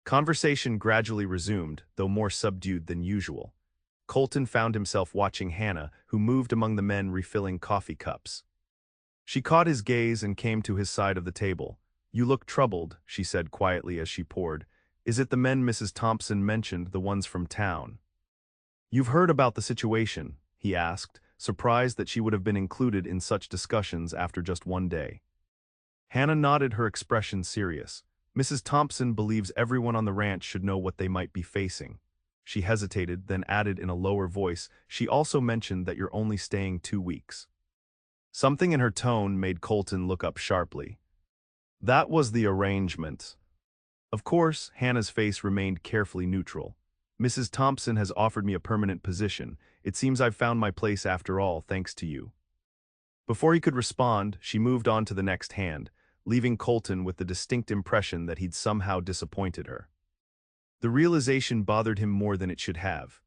Conversation gradually resumed, though more subdued than usual. Colton found himself watching Hannah, who moved among the men refilling coffee cups. She caught his gaze and came to his side of the table. "You look troubled," she said quietly as she poured. "Is it the men Mrs. Thompson mentioned, the ones from town?" "You've heard about the situation?" he asked, surprised that she would have been included in such discussions after just one day. Hannah nodded, her expression serious. "Mrs. Thompson believes everyone on the ranch should know what they might be facing." She hesitated, then added in a lower voice, "She also mentioned that you're only staying 2 weeks." Something in her tone made Colton look up sharply. "That was the arrangement." Of course, Hannah's face remained carefully neutral. "Mrs. Thompson has offered me a permanent position. It seems I've found my place after all, thanks to you." Before he could respond, she moved on to the next hand, leaving Colton with the distinct impression that he'd somehow disappointed her. The realization bothered him more than it should have.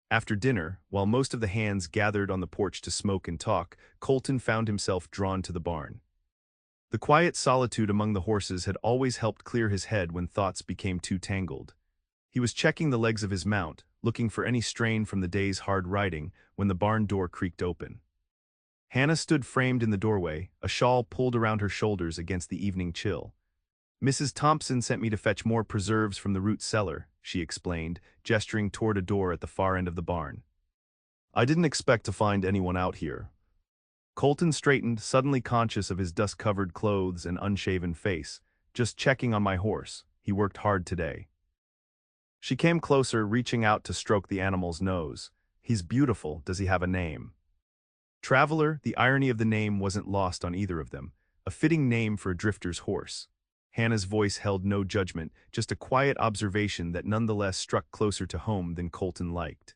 After dinner, while most of the hands gathered on the porch to smoke and talk, Colton found himself drawn to the barn. The quiet solitude among the horses had always helped clear his head when thoughts became too tangled. He was checking the legs of his mount, looking for any strain from the day's hard riding, when the barn door creaked open. Hannah stood framed in the doorway, a shawl pulled around her shoulders against the evening chill. "Mrs. Thompson sent me to fetch more preserves from the root cellar," she explained, gesturing toward a door at the far end of the barn. "I didn't expect to find anyone out here." Colton straightened, suddenly conscious of his dust-covered clothes and unshaven face. "Just checking on my horse. He worked hard today." She came closer, reaching out to stroke the animal's nose. "He's beautiful. Does he have a name?" Traveler, the irony of the name wasn't lost on either of them. A fitting name for a drifter's horse. Hannah's voice held no judgment, just a quiet observation that nonetheless struck closer to home than Colton liked.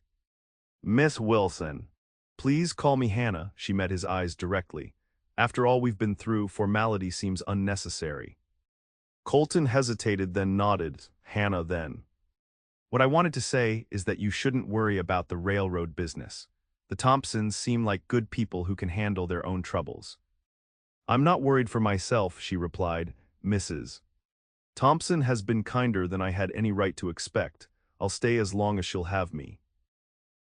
"Miss Wilson." "Please call me Hannah," she met his eyes directly. "After all we've been through, formality seems unnecessary." Colton hesitated, then nodded. "Hannah, then." What I wanted to say is that you shouldn't worry about the railroad business. The Thompsons seem like good people who can handle their own troubles. I'm not worried for myself, she replied, Mrs. Thompson has been kinder than I had any right to expect. I'll stay as long as she'll have me.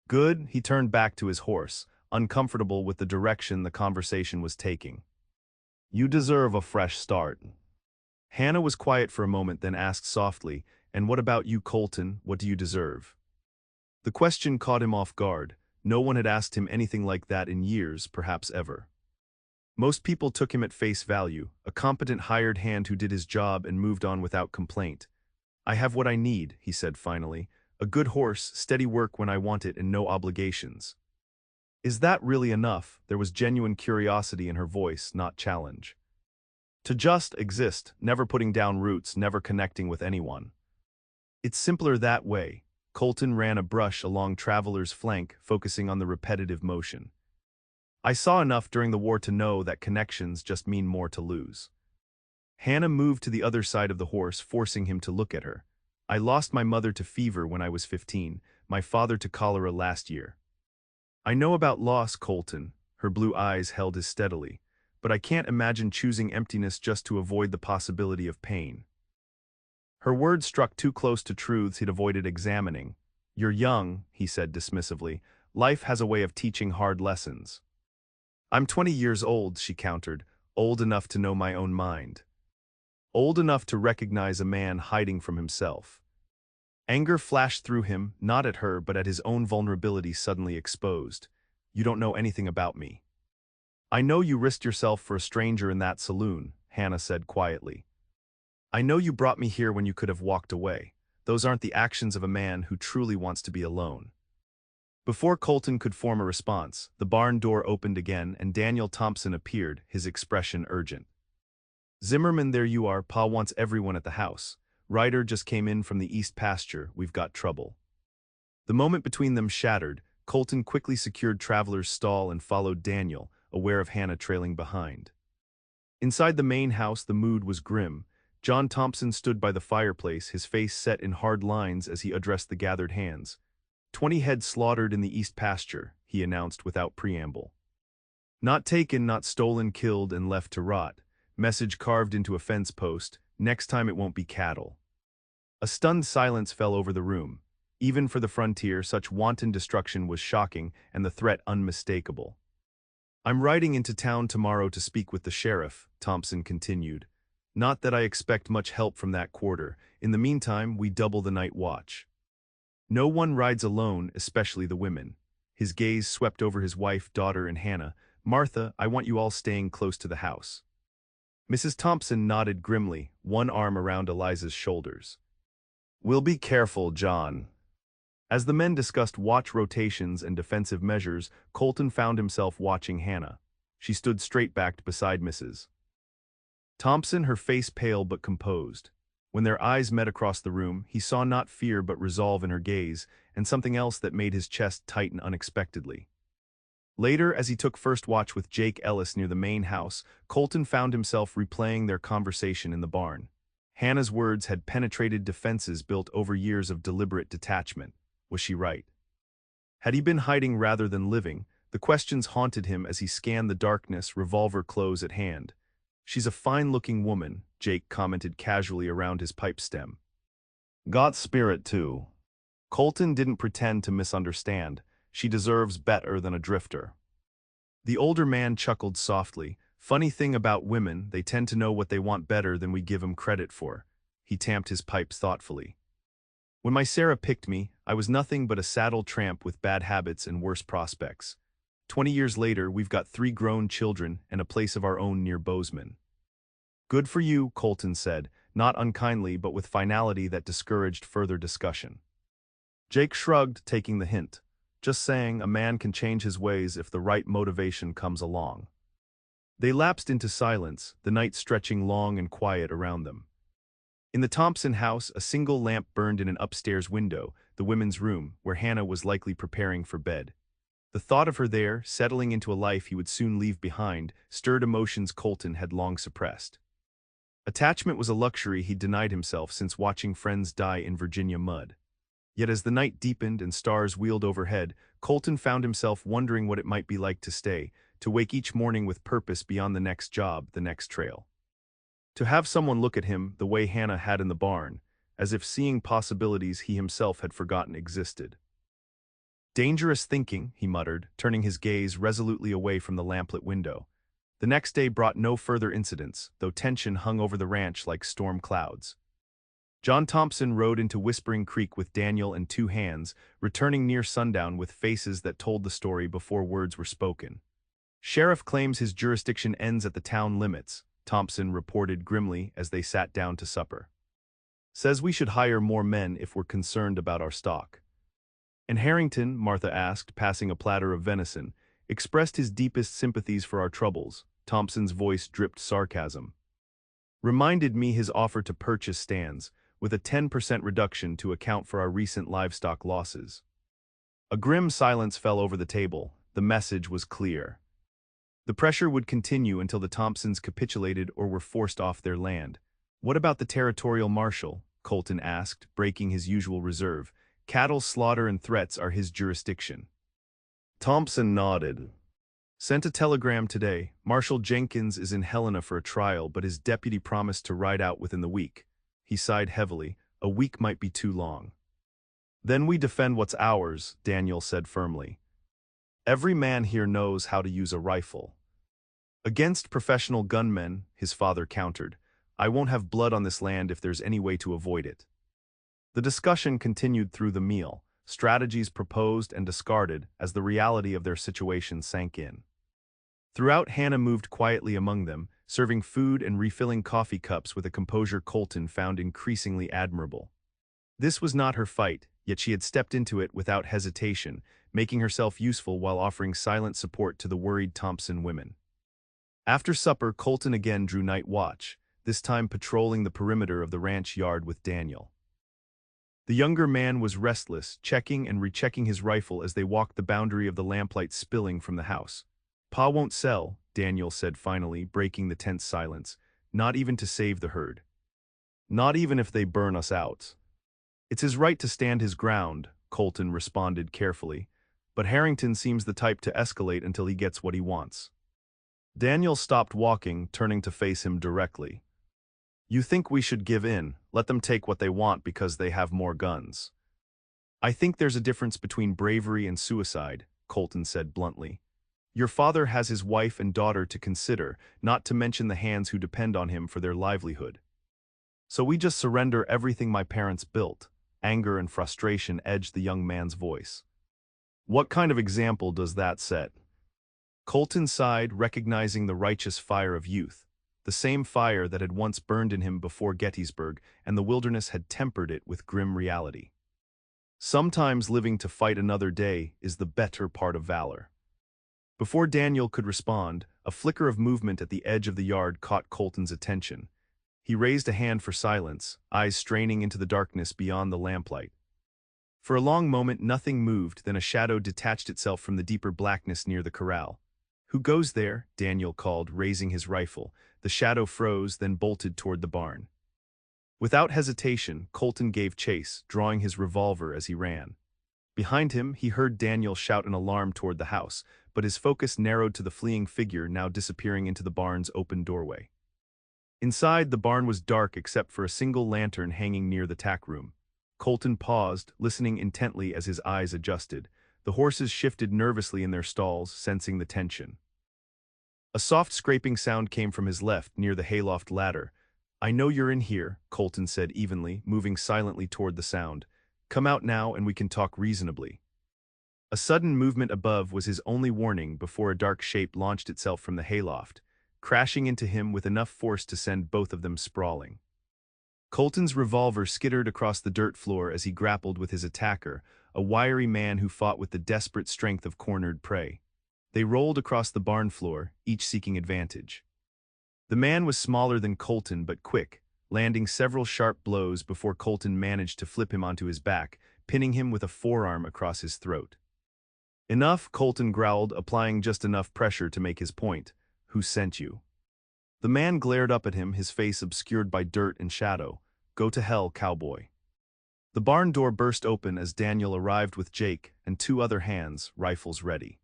Good, he turned back to his horse, uncomfortable with the direction the conversation was taking. You deserve a fresh start. Hannah was quiet for a moment, then asked softly, and what about you, Colton? What do you deserve? The question caught him off guard. No one had asked him anything like that in years, perhaps ever. Most people took him at face value, a competent hired hand who did his job and moved on without complaint. I have what I need, he said finally. A good horse, steady work when I want it, and no obligations. Is that really enough? There was genuine curiosity in her voice, not challenge. To just exist, never putting down roots, never connecting with anyone. It's simpler that way. Colton ran a brush along Traveler's flank, focusing on the repetitive motion. I saw enough during the war to know that connections just mean more to lose. Hannah moved to the other side of the horse, forcing him to look at her. I lost my mother to fever when I was 15, my father to cholera last year. I know about loss, Colton. Her blue eyes held his steadily. But I can't imagine choosing emptiness just to avoid the possibility of pain. Her words struck too close to truths he'd avoided examining. You're young, he said dismissively. Life has a way of teaching hard lessons. I'm 20 years old, she countered, old enough to know my own mind. Old enough to recognize a man hiding from himself. Anger flashed through him, not at her but at his own vulnerability suddenly exposed. You don't know anything about me. I know you risked yourself for a stranger in that saloon, Hannah said quietly. I know you brought me here when you could have walked away. Those aren't the actions of a man who truly wants to be alone. Before Colton could form a response, the barn door opened again and Daniel Thompson appeared, his expression urgent. Zimmerman, there you are. Pa wants everyone at the house. Ryder just came in from the east pasture. We've got trouble. The moment between them shattered. Colton quickly secured Traveler's stall and followed Daniel, aware of Hannah trailing behind. Inside the main house, the mood was grim. John Thompson stood by the fireplace, his face set in hard lines as he addressed the gathered hands. 20 head slaughtered in the east pasture, he announced without preamble. Not taken, not stolen, killed, and left to rot. Message carved into a fence post, next time it won't be cattle. A stunned silence fell over the room. Even for the frontier, such wanton destruction was shocking and the threat unmistakable. I'm riding into town tomorrow to speak with the sheriff, Thompson continued. Not that I expect much help from that quarter. In the meantime, we double the night watch. No one rides alone, especially the women. His gaze swept over his wife, daughter, and Hannah. Martha, I want you all staying close to the house. Mrs. Thompson nodded grimly, one arm around Eliza's shoulders. We'll be careful, John. As the men discussed watch rotations and defensive measures, Colton found himself watching Hannah. She stood straight-backed beside Mrs. Thompson, her face pale but composed. When their eyes met across the room, he saw not fear but resolve in her gaze, and something else that made his chest tighten unexpectedly. Later, as he took first watch with Jake Ellis near the main house, Colton found himself replaying their conversation in the barn. Hannah's words had penetrated defenses built over years of deliberate detachment. Was she right? Had he been hiding rather than living? The questions haunted him as he scanned the darkness, revolver close at hand. She's a fine-looking woman, Jake commented casually around his pipe stem. Got spirit, too. Colton didn't pretend to misunderstand. She deserves better than a drifter. The older man chuckled softly. Funny thing about women, they tend to know what they want better than we give them credit for. He tamped his pipes thoughtfully. When my Sarah picked me, I was nothing but a saddle tramp with bad habits and worse prospects. 20 years later, we've got 3 grown children and a place of our own near Bozeman. Good for you, Colton said, not unkindly but with finality that discouraged further discussion. Jake shrugged, taking the hint. Just saying, a man can change his ways if the right motivation comes along. They lapsed into silence, the night stretching long and quiet around them. In the Thompson house, a single lamp burned in an upstairs window, the women's room, where Hannah was likely preparing for bed. The thought of her there, settling into a life he would soon leave behind, stirred emotions Colton had long suppressed. Attachment was a luxury he denied himself since watching friends die in Virginia mud. Yet as the night deepened and stars wheeled overhead, Colton found himself wondering what it might be like to stay, to wake each morning with purpose beyond the next job, the next trail. To have someone look at him the way Hannah had in the barn, as if seeing possibilities he himself had forgotten existed. Dangerous thinking, he muttered, turning his gaze resolutely away from the lamplit window. The next day brought no further incidents, though tension hung over the ranch like storm clouds. John Thompson rode into Whispering Creek with Daniel and two hands, returning near sundown with faces that told the story before words were spoken. Sheriff claims his jurisdiction ends at the town limits, Thompson reported grimly as they sat down to supper. Says we should hire more men if we're concerned about our stock. And Harrington, Martha asked, passing a platter of venison, expressed his deepest sympathies for our troubles. Thompson's voice dripped sarcasm. Reminded me his offer to purchase stands, with a 10% reduction to account for our recent livestock losses. A grim silence fell over the table. The message was clear. The pressure would continue until the Thompsons capitulated or were forced off their land. What about the territorial marshal? Colton asked, breaking his usual reserve. Cattle slaughter and threats are his jurisdiction. Thompson nodded. Sent a telegram today. Marshal Jenkins is in Helena for a trial, but his deputy promised to ride out within the week. He sighed heavily. A week might be too long. Then we defend what's ours, Daniel said firmly. Every man here knows how to use a rifle. Against professional gunmen, his father countered. I won't have blood on this land if there's any way to avoid it. The discussion continued through the meal, strategies proposed and discarded as the reality of their situation sank in. Throughout, Hannah moved quietly among them, serving food and refilling coffee cups with a composure Colton found increasingly admirable. This was not her fight, yet she had stepped into it without hesitation, making herself useful while offering silent support to the worried Thompson women. After supper, Colton again drew night watch, this time patrolling the perimeter of the ranch yard with Daniel. The younger man was restless, checking and rechecking his rifle as they walked the boundary of the lamplight spilling from the house. Pa won't sell, Daniel said finally, breaking the tense silence, not even to save the herd. Not even if they burn us out. It's his right to stand his ground, Colton responded carefully, but Harrington seems the type to escalate until he gets what he wants. Daniel stopped walking, turning to face him directly. You think we should give in, let them take what they want because they have more guns? I think there's a difference between bravery and suicide, Colton said bluntly. Your father has his wife and daughter to consider, not to mention the hands who depend on him for their livelihood. So we just surrender everything my parents built. Anger and frustration edged the young man's voice. What kind of example does that set? Colton sighed, recognizing the righteous fire of youth, the same fire that had once burned in him before Gettysburg, and the wilderness had tempered it with grim reality. Sometimes living to fight another day is the better part of valor. Before Daniel could respond, a flicker of movement at the edge of the yard caught Colton's attention. He raised a hand for silence, eyes straining into the darkness beyond the lamplight. For a long moment nothing moved, then a shadow detached itself from the deeper blackness near the corral. Who goes there? Daniel called, raising his rifle. The shadow froze, then bolted toward the barn. Without hesitation, Colton gave chase, drawing his revolver as he ran. Behind him, he heard Daniel shout an alarm toward the house, but his focus narrowed to the fleeing figure now disappearing into the barn's open doorway. Inside, the barn was dark except for a single lantern hanging near the tack room. Colton paused, listening intently as his eyes adjusted. The horses shifted nervously in their stalls, sensing the tension. A soft scraping sound came from his left, near the hayloft ladder. I know you're in here, Colton said evenly, moving silently toward the sound. Come out now and we can talk reasonably. A sudden movement above was his only warning before a dark shape launched itself from the hayloft, crashing into him with enough force to send both of them sprawling. Colton's revolver skittered across the dirt floor as he grappled with his attacker, a wiry man who fought with the desperate strength of cornered prey. They rolled across the barn floor, each seeking advantage. The man was smaller than Colton but quick, landing several sharp blows before Colton managed to flip him onto his back, pinning him with a forearm across his throat. Enough, Colton growled, applying just enough pressure to make his point. Who sent you? The man glared up at him, his face obscured by dirt and shadow. Go to hell, cowboy. The barn door burst open as Daniel arrived with Jake and two other hands, rifles ready.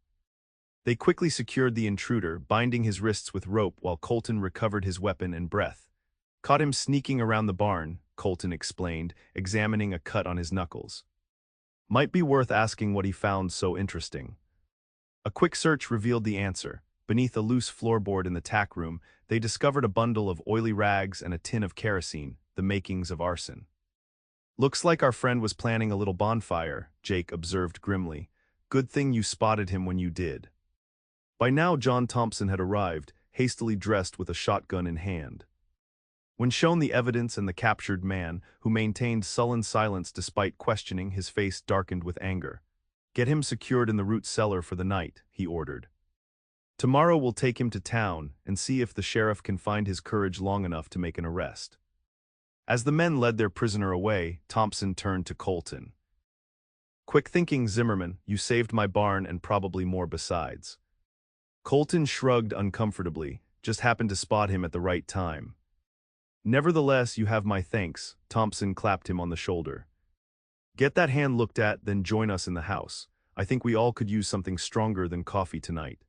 They quickly secured the intruder, binding his wrists with rope while Colton recovered his weapon and breath. Caught him sneaking around the barn, Colton explained, examining a cut on his knuckles. Might be worth asking what he found so interesting. A quick search revealed the answer. Beneath a loose floorboard in the tack room, they discovered a bundle of oily rags and a tin of kerosene, the makings of arson. Looks like our friend was planning a little bonfire, Jake observed grimly. Good thing you spotted him when you did. By now John Thompson had arrived, hastily dressed with a shotgun in hand. When shown the evidence and the captured man, who maintained sullen silence despite questioning, his face darkened with anger. Get him secured in the root cellar for the night, he ordered. Tomorrow we'll take him to town and see if the sheriff can find his courage long enough to make an arrest. As the men led their prisoner away, Thompson turned to Colton. Quick thinking, Zimmerman, you saved my barn and probably more besides. Colton shrugged uncomfortably, just happened to spot him at the right time. Nevertheless, you have my thanks, Thompson clapped him on the shoulder. Get that hand looked at, then join us in the house. I think we all could use something stronger than coffee tonight.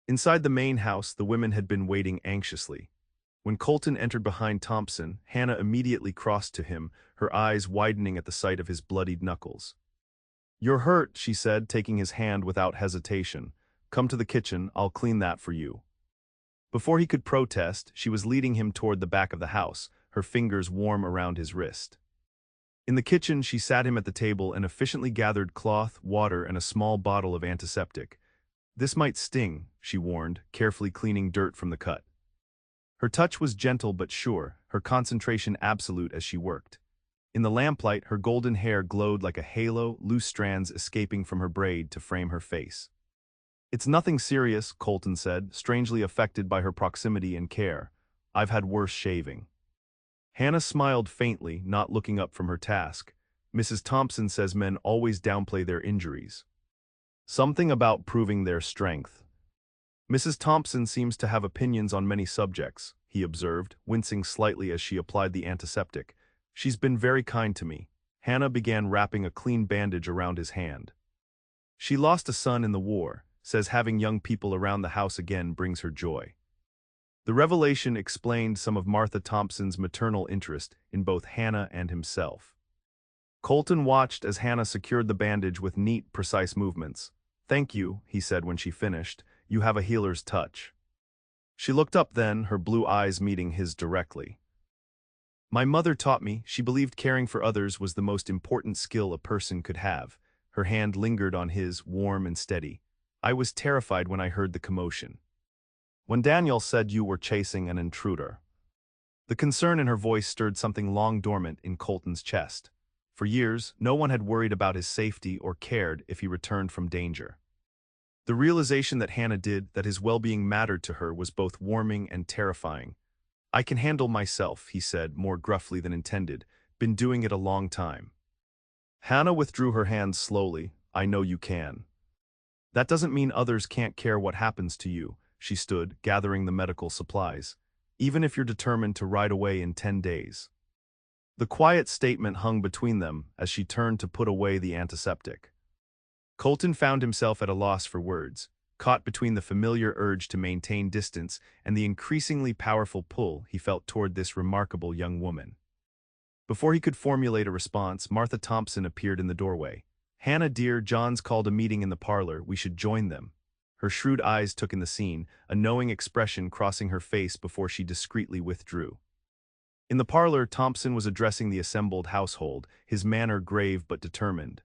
Inside the main house, the women had been waiting anxiously. When Colton entered behind Thompson, Hannah immediately crossed to him, her eyes widening at the sight of his bloodied knuckles. You're hurt, she said, taking his hand without hesitation. Come to the kitchen, I'll clean that for you. Before he could protest, she was leading him toward the back of the house, her fingers warm around his wrist. In the kitchen, she sat him at the table and efficiently gathered cloth, water, and a small bottle of antiseptic. This might sting, she warned, carefully cleaning dirt from the cut. Her touch was gentle but sure, her concentration absolute as she worked. In the lamplight, her golden hair glowed like a halo, loose strands escaping from her braid to frame her face. It's nothing serious, Colton said, strangely affected by her proximity and care. I've had worse shaving. Hannah smiled faintly, not looking up from her task. Mrs. Thompson says men always downplay their injuries. Something about proving their strength. Mrs. Thompson seems to have opinions on many subjects, he observed, wincing slightly as she applied the antiseptic. She's been very kind to me. Hannah began wrapping a clean bandage around his hand. She lost a son in the war, says having young people around the house again brings her joy. The revelation explained some of Martha Thompson's maternal interest in both Hannah and himself. Colton watched as Hannah secured the bandage with neat, precise movements. Thank you, he said when she finished. You have a healer's touch. She looked up then, her blue eyes meeting his directly. My mother taught me she believed caring for others was the most important skill a person could have. Her hand lingered on his, warm and steady. I was terrified when I heard the commotion. When Daniel said you were chasing an intruder. The concern in her voice stirred something long dormant in Colton's chest. For years, no one had worried about his safety or cared if he returned from danger. The realization that Hannah did, that his well-being mattered to her, was both warming and terrifying. I can handle myself, he said, more gruffly than intended. Been doing it a long time. Hannah withdrew her hands slowly. I know you can. That doesn't mean others can't care what happens to you, she stood, gathering the medical supplies. Even if you're determined to ride away in 10 days. The quiet statement hung between them as she turned to put away the antiseptic. Colton found himself at a loss for words, caught between the familiar urge to maintain distance and the increasingly powerful pull he felt toward this remarkable young woman. Before he could formulate a response, Martha Thompson appeared in the doorway. Hannah dear, John's called a meeting in the parlor, we should join them. Her shrewd eyes took in the scene, a knowing expression crossing her face before she discreetly withdrew. In the parlor, Thompson was addressing the assembled household, his manner grave but determined.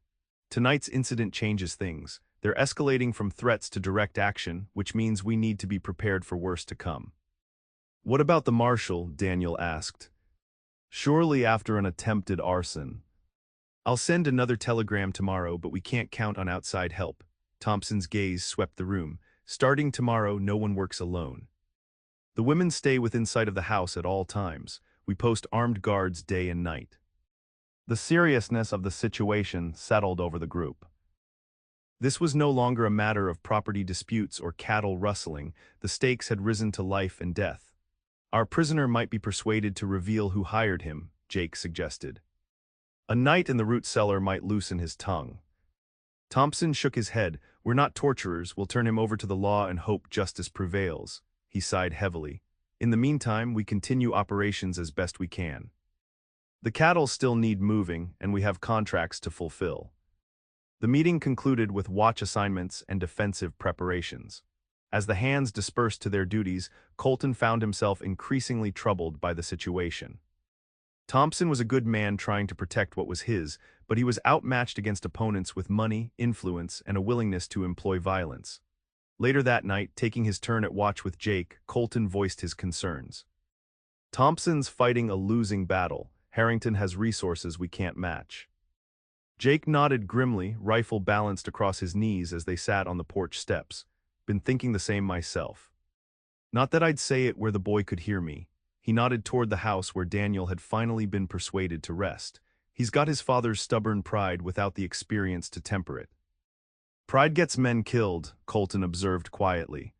Tonight's incident changes things. They're escalating from threats to direct action, which means we need to be prepared for worse to come. What about the marshal? Daniel asked. Surely after an attempted arson. I'll send another telegram tomorrow, but we can't count on outside help. Thompson's gaze swept the room. Starting tomorrow, no one works alone. The women stay within sight of the house at all times. We post armed guards day and night. The seriousness of the situation settled over the group. This was no longer a matter of property disputes or cattle rustling. The stakes had risen to life and death. Our prisoner might be persuaded to reveal who hired him, Jake suggested. A night in the root cellar might loosen his tongue. Thompson shook his head. We're not torturers, we'll turn him over to the law and hope justice prevails. He sighed heavily. In the meantime, we continue operations as best we can. The cattle still need moving, and we have contracts to fulfill. The meeting concluded with watch assignments and defensive preparations. As the hands dispersed to their duties, Colton found himself increasingly troubled by the situation. Thompson was a good man trying to protect what was his, but he was outmatched against opponents with money, influence, and a willingness to employ violence. Later that night, taking his turn at watch with Jake, Colton voiced his concerns. Thompson's fighting a losing battle. Harrington has resources we can't match. Jake nodded grimly, rifle balanced across his knees as they sat on the porch steps. Been thinking the same myself. Not that I'd say it where the boy could hear me. He nodded toward the house where Daniel had finally been persuaded to rest. He's got his father's stubborn pride without the experience to temper it. Pride gets men killed, Colton observed quietly.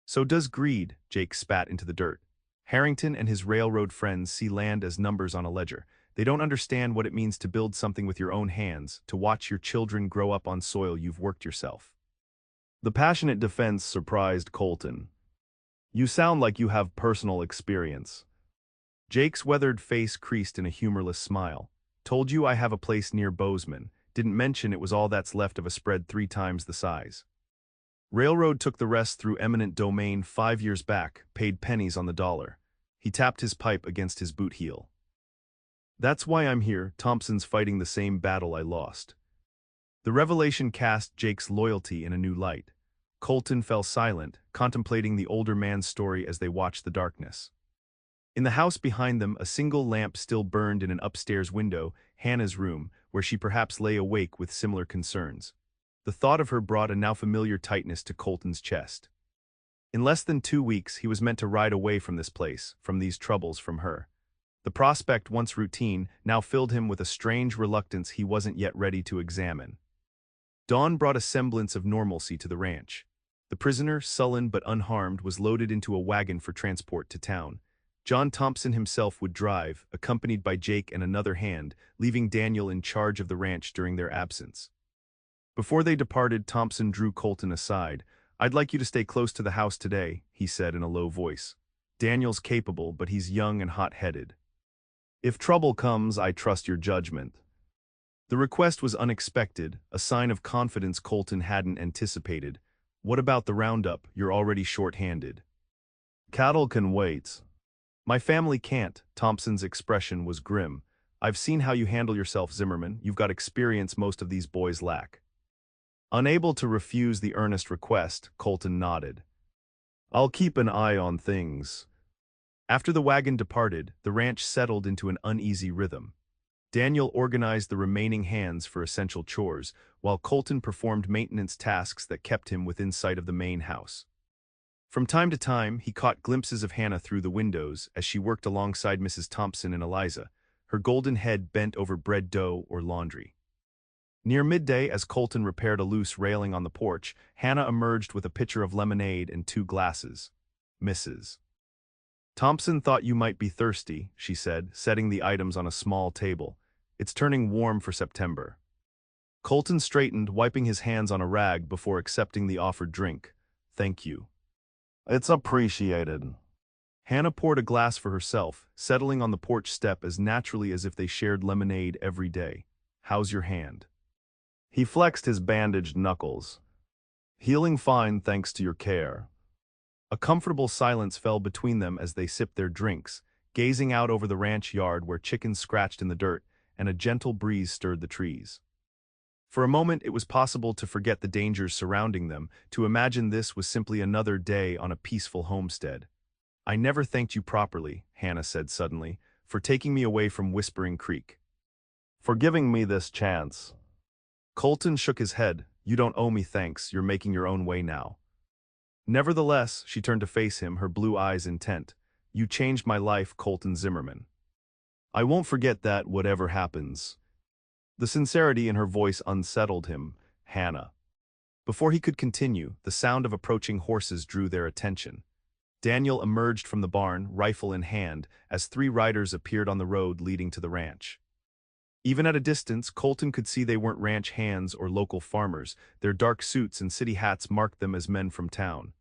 So does greed, Jake spat into the dirt. Harrington and his railroad friends see land as numbers on a ledger. They don't understand what it means to build something with your own hands, to watch your children grow up on soil you've worked yourself. The passionate defense surprised Colton. You sound like you have personal experience. Jake's weathered face creased in a humorless smile. Told you I have a place near Bozeman. Didn't mention it was all that's left of a spread 3 times the size. Railroad took the rest through eminent domain 5 years back, paid pennies on the dollar. He tapped his pipe against his boot heel. That's why I'm here. Thompson's fighting the same battle I lost. The revelation cast Jake's loyalty in a new light. Colton fell silent, contemplating the older man's story as they watched the darkness. In the house behind them, a single lamp still burned in an upstairs window, Hannah's room, where she perhaps lay awake with similar concerns. The thought of her brought a now familiar tightness to Colton's chest. In less than 2 weeks, he was meant to ride away from this place, from these troubles, from her. The prospect, once routine, now filled him with a strange reluctance he wasn't yet ready to examine. Dawn brought a semblance of normalcy to the ranch. The prisoner, sullen but unharmed, was loaded into a wagon for transport to town. John Thompson himself would drive, accompanied by Jake and another hand, leaving Daniel in charge of the ranch during their absence. Before they departed, Thompson drew Colton aside. I'd like you to stay close to the house today, he said in a low voice. Daniel's capable, but he's young and hot-headed. If trouble comes, I trust your judgment. The request was unexpected, a sign of confidence Colton hadn't anticipated. What about the roundup? You're already short-handed. Cattle can wait. My family can't. Thompson's expression was grim. I've seen how you handle yourself, Zimmerman. You've got experience most of these boys lack. Unable to refuse the earnest request, Colton nodded. I'll keep an eye on things. After the wagon departed, the ranch settled into an uneasy rhythm. Daniel organized the remaining hands for essential chores, while Colton performed maintenance tasks that kept him within sight of the main house. From time to time, he caught glimpses of Hannah through the windows as she worked alongside Mrs. Thompson and Eliza, her golden head bent over bread dough or laundry. Near midday, as Colton repaired a loose railing on the porch, Hannah emerged with a pitcher of lemonade and 2 glasses. Mrs. Thompson thought you might be thirsty, she said, setting the items on a small table. It's turning warm for September. Colton straightened, wiping his hands on a rag before accepting the offered drink. Thank you. It's appreciated. Hannah poured a glass for herself, settling on the porch step as naturally as if they shared lemonade every day. How's your hand? He flexed his bandaged knuckles. Healing fine thanks to your care. A comfortable silence fell between them as they sipped their drinks, gazing out over the ranch yard where chickens scratched in the dirt and a gentle breeze stirred the trees. For a moment it was possible to forget the dangers surrounding them, to imagine this was simply another day on a peaceful homestead. I never thanked you properly, Hannah said suddenly, for taking me away from Whispering Creek. For giving me this chance. Colton shook his head. You don't owe me thanks, you're making your own way now. Nevertheless, she turned to face him, her blue eyes intent. You changed my life, Colton Zimmerman. I won't forget that, whatever happens. The sincerity in her voice unsettled him. Hannah. Before he could continue, the sound of approaching horses drew their attention. Daniel emerged from the barn, rifle in hand, as 3 riders appeared on the road leading to the ranch. Even at a distance, Colton could see they weren't ranch hands or local farmers. Their dark suits and city hats marked them as men from town.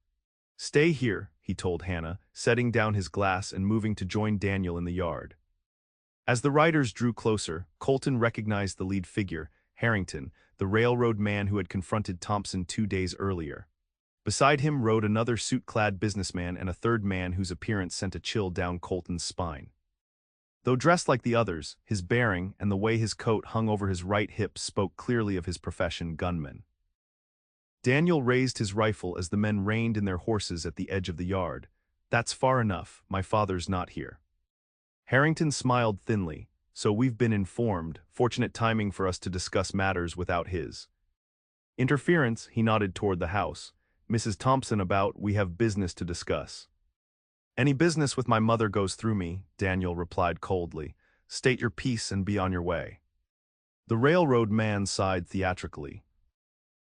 "Stay here," he told Hannah, setting down his glass and moving to join Daniel in the yard. As the riders drew closer, Colton recognized the lead figure, Harrington, the railroad man who had confronted Thompson 2 days earlier. Beside him rode another suit-clad businessman and a third man whose appearance sent a chill down Colton's spine. Though dressed like the others, his bearing and the way his coat hung over his right hip spoke clearly of his profession, gunman. Daniel raised his rifle as the men reined in their horses at the edge of the yard. "That's far enough, my father's not here." Harrington smiled thinly. "So we've been informed, fortunate timing for us to discuss matters without his interference." He nodded toward the house. "Mrs. Thompson about, we have business to discuss." "Any business with my mother goes through me," Daniel replied coldly. "State your piece and be on your way." The railroad man sighed theatrically.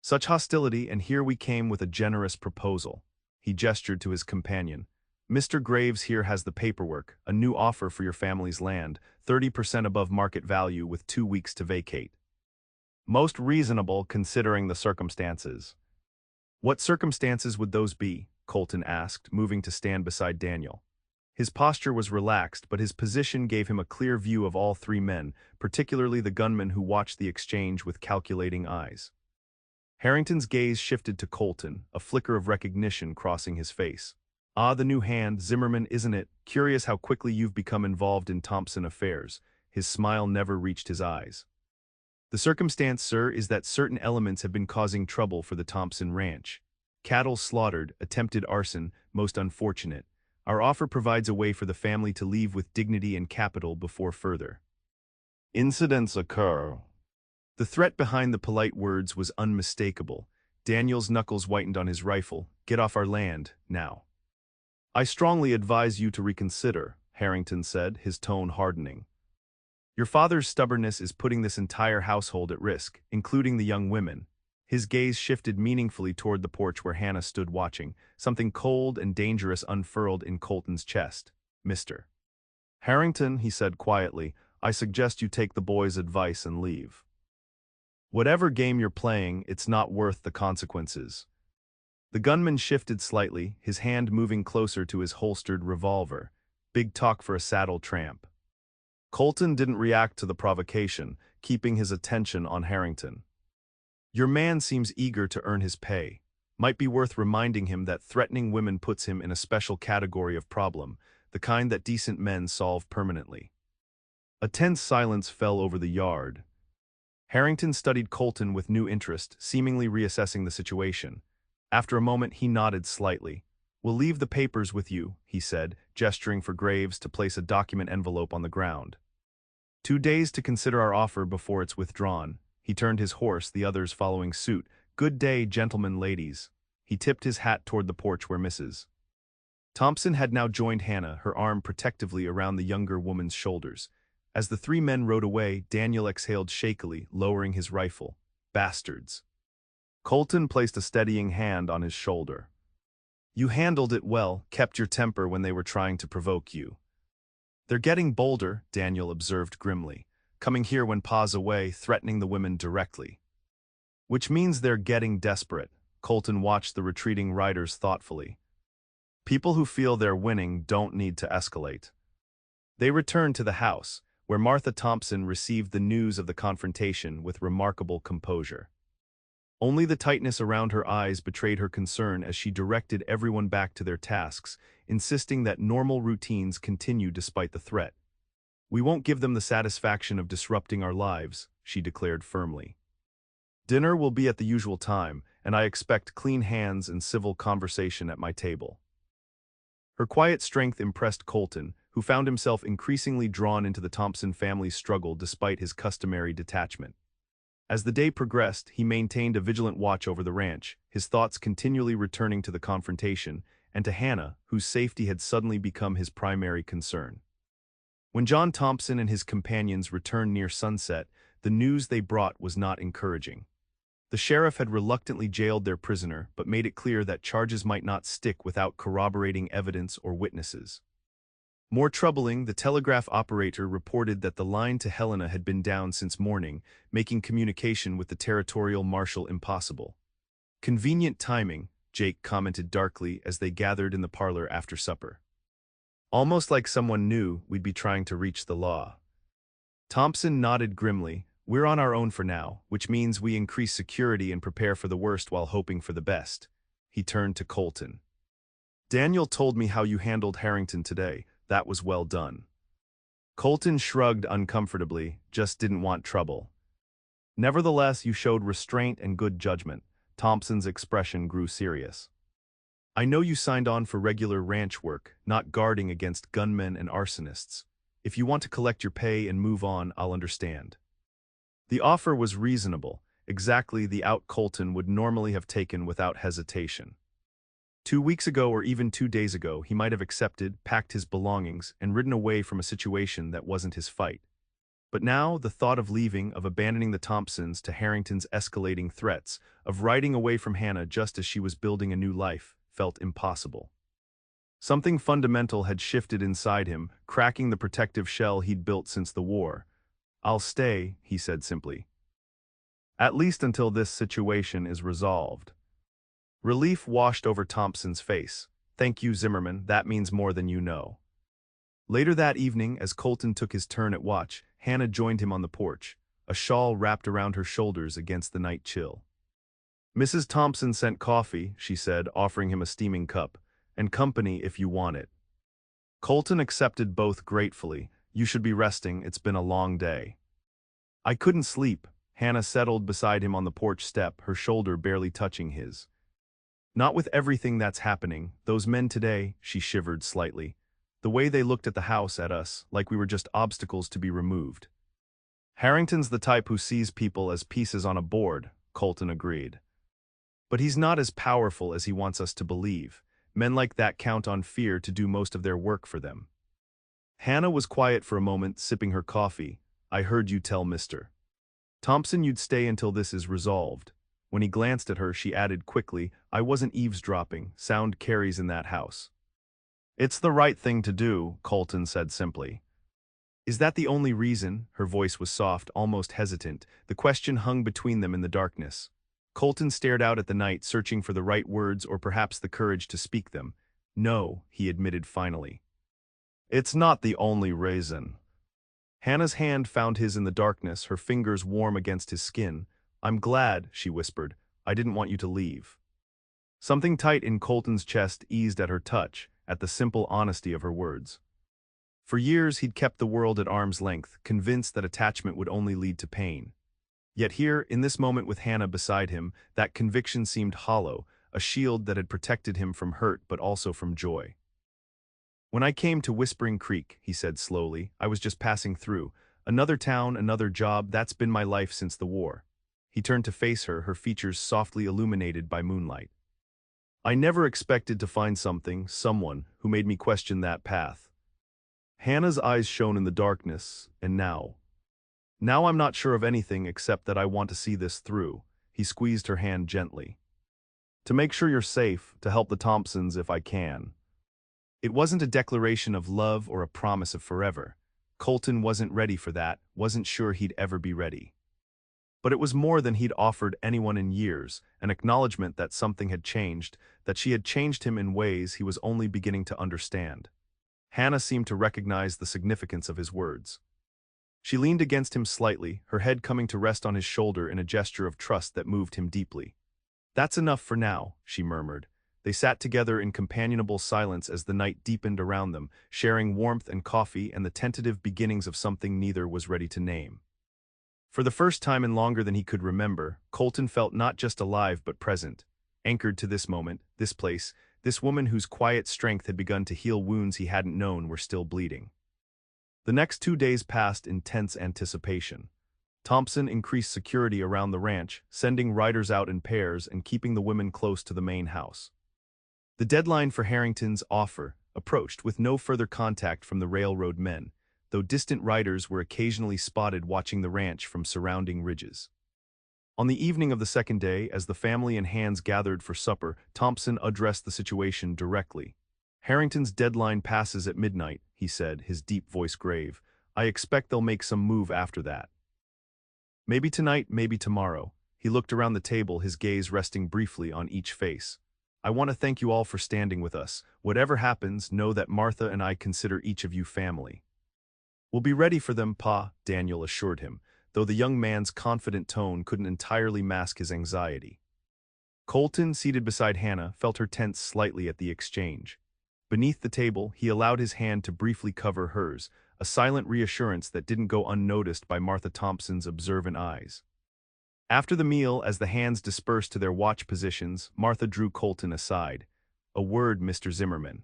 "Such hostility, and here we came with a generous proposal." He gestured to his companion. "Mr. Graves here has the paperwork, a new offer for your family's land, 30% above market value with 2 weeks to vacate. Most reasonable considering the circumstances." "What circumstances would those be?" Colton asked, moving to stand beside Daniel. His posture was relaxed, but his position gave him a clear view of all three men, particularly the gunman who watched the exchange with calculating eyes. Harrington's gaze shifted to Colton, a flicker of recognition crossing his face. "Ah, the new hand, Zimmerman, isn't it? Curious how quickly you've become involved in Thompson affairs." His smile never reached his eyes. "The circumstance, sir, is that certain elements have been causing trouble for the Thompson ranch. Cattle slaughtered, attempted arson, most unfortunate. Our offer provides a way for the family to leave with dignity and capital before further incidents occur." The threat behind the polite words was unmistakable. Daniel's knuckles whitened on his rifle. "Get off our land, now." "I strongly advise you to reconsider," Harrington said, his tone hardening. "Your father's stubbornness is putting this entire household at risk, including the young women." His gaze shifted meaningfully toward the porch where Hannah stood watching. Something cold and dangerous unfurled in Colton's chest. "Mr. Harrington," he said quietly, "I suggest you take the boy's advice and leave. Whatever game you're playing, it's not worth the consequences." The gunman shifted slightly, his hand moving closer to his holstered revolver. Big talk for a saddle tramp. Colton didn't react to the provocation, keeping his attention on Harrington. "Your man seems eager to earn his pay. Might be worth reminding him that threatening women puts him in a special category of problem, the kind that decent men solve permanently." A tense silence fell over the yard. Harrington studied Colton with new interest, seemingly reassessing the situation. After a moment, he nodded slightly. "We'll leave the papers with you," he said, gesturing for Graves to place a document envelope on the ground. 2 days to consider our offer before it's withdrawn." He turned his horse, the others following suit. "Good day, gentlemen, ladies." He tipped his hat toward the porch where Mrs. Thompson had now joined Hannah, her arm protectively around the younger woman's shoulders. As the three men rode away, Daniel exhaled shakily, lowering his rifle. "Bastards." Colton placed a steadying hand on his shoulder. "You handled it well, kept your temper when they were trying to provoke you." "They're getting bolder," Daniel observed grimly. "Coming here when Pa's away, threatening the women directly." "Which means they're getting desperate." Colton watched the retreating riders thoughtfully. "People who feel they're winning don't need to escalate." They returned to the house, where Martha Thompson received the news of the confrontation with remarkable composure. Only the tightness around her eyes betrayed her concern as she directed everyone back to their tasks, insisting that normal routines continue despite the threat. "We won't give them the satisfaction of disrupting our lives," she declared firmly. "Dinner will be at the usual time, and I expect clean hands and civil conversation at my table." Her quiet strength impressed Colton, who found himself increasingly drawn into the Thompson family's struggle despite his customary detachment. As the day progressed, he maintained a vigilant watch over the ranch, his thoughts continually returning to the confrontation and to Hannah, whose safety had suddenly become his primary concern. When John Thompson and his companions returned near sunset, the news they brought was not encouraging. The sheriff had reluctantly jailed their prisoner, but made it clear that charges might not stick without corroborating evidence or witnesses. More troubling, the telegraph operator reported that the line to Helena had been down since morning, making communication with the territorial marshal impossible. Convenient timing, Jake commented darkly as they gathered in the parlor after supper. Almost like someone knew we'd be trying to reach the law. Thompson nodded grimly. We're on our own for now, which means we increase security and prepare for the worst while hoping for the best. He turned to Colton. Daniel told me how you handled Harrington today. That was well done. Colton shrugged uncomfortably, just didn't want trouble. Nevertheless, you showed restraint and good judgment. Thompson's expression grew serious. I know you signed on for regular ranch work, not guarding against gunmen and arsonists. If you want to collect your pay and move on, I'll understand. The offer was reasonable, exactly the out Colton would normally have taken without hesitation. 2 weeks ago or even 2 days ago, he might have accepted, packed his belongings, and ridden away from a situation that wasn't his fight. But now, the thought of leaving, of abandoning the Thompsons to Harrington's escalating threats, of riding away from Hannah just as she was building a new life, felt impossible. Something fundamental had shifted inside him, cracking the protective shell he'd built since the war. I'll stay, he said simply. At least until this situation is resolved. Relief washed over Thompson's face. Thank you, Zimmerman, that means more than you know. Later that evening, as Colton took his turn at watch, Hannah joined him on the porch, a shawl wrapped around her shoulders against the night chill. Mrs. Thompson sent coffee, she said, offering him a steaming cup, and company if you want it. Colton accepted both gratefully. You should be resting, it's been a long day. I couldn't sleep. Hannah settled beside him on the porch step, her shoulder barely touching his. Not with everything that's happening, those men today, she shivered slightly. The way they looked at the house, at us, like we were just obstacles to be removed. Harrington's the type who sees people as pieces on a board, Colton agreed. But he's not as powerful as he wants us to believe. Men like that count on fear to do most of their work for them. Hannah was quiet for a moment, sipping her coffee. I heard you tell Mr. Thompson you'd stay until this is resolved. When he glanced at her, she added quickly, I wasn't eavesdropping. Sound carries in that house. It's the right thing to do, Colton said simply. Is that the only reason? Her voice was soft, almost hesitant. The question hung between them in the darkness. Colton stared out at the night, searching for the right words or perhaps the courage to speak them. No, he admitted finally. It's not the only reason. Hannah's hand found his in the darkness, her fingers warm against his skin. I'm glad, she whispered. I didn't want you to leave. Something tight in Colton's chest eased at her touch, at the simple honesty of her words. For years he'd kept the world at arm's length, convinced that attachment would only lead to pain. Yet here, in this moment with Hannah beside him, that conviction seemed hollow, a shield that had protected him from hurt but also from joy. When I came to Whispering Creek, he said slowly, I was just passing through. Another town, another job, that's been my life since the war. He turned to face her, her features softly illuminated by moonlight. I never expected to find someone, who made me question that path. Hannah's eyes shone in the darkness, and now I'm not sure of anything except that I want to see this through. He squeezed her hand gently. To make sure you're safe, to help the Thompsons if I can. It wasn't a declaration of love or a promise of forever. Colton wasn't ready for that, wasn't sure he'd ever be ready. But it was more than he'd offered anyone in years, an acknowledgement that something had changed, that she had changed him in ways he was only beginning to understand. Hannah seemed to recognize the significance of his words. She leaned against him slightly, her head coming to rest on his shoulder in a gesture of trust that moved him deeply. That's enough for now, she murmured. They sat together in companionable silence as the night deepened around them, sharing warmth and coffee and the tentative beginnings of something neither was ready to name. For the first time in longer than he could remember, Colton felt not just alive but present, anchored to this moment, this place, this woman whose quiet strength had begun to heal wounds he hadn't known were still bleeding. The next 2 days passed in tense anticipation. Thompson increased security around the ranch, sending riders out in pairs and keeping the women close to the main house. The deadline for Harrington's offer approached with no further contact from the railroad men, though distant riders were occasionally spotted watching the ranch from surrounding ridges. On the evening of the second day, as the family and hands gathered for supper, Thompson addressed the situation directly. Harrington's deadline passes at midnight, he he said, his deep voice grave. I expect they'll make some move after that. Maybe tonight, maybe tomorrow. He looked around the table, his gaze resting briefly on each face. I want to thank you all for standing with us. Whatever happens, know that Martha and I consider each of you family. We'll be ready for them, Pa, Daniel assured him, though the young man's confident tone couldn't entirely mask his anxiety. Colton, seated beside Hannah, felt her tense slightly at the exchange. Beneath the table, he allowed his hand to briefly cover hers, a silent reassurance that didn't go unnoticed by Martha Thompson's observant eyes. After the meal, as the hands dispersed to their watch positions, Martha drew Colton aside. A word, Mr. Zimmerman.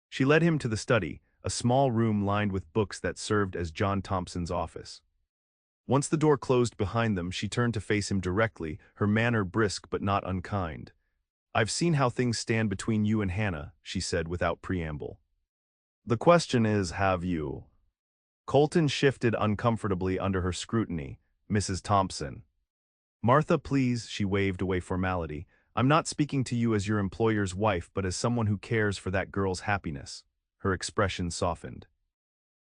She led him to the study, a small room lined with books that served as John Thompson's office. Once the door closed behind them, she turned to face him directly, her manner brisk but not unkind. I've seen how things stand between you and Hannah, she said without preamble. The question is, have you? Colton shifted uncomfortably under her scrutiny. Mrs. Thompson. Martha, please, she waved away formality. I'm not speaking to you as your employer's wife, but as someone who cares for that girl's happiness. Her expression softened.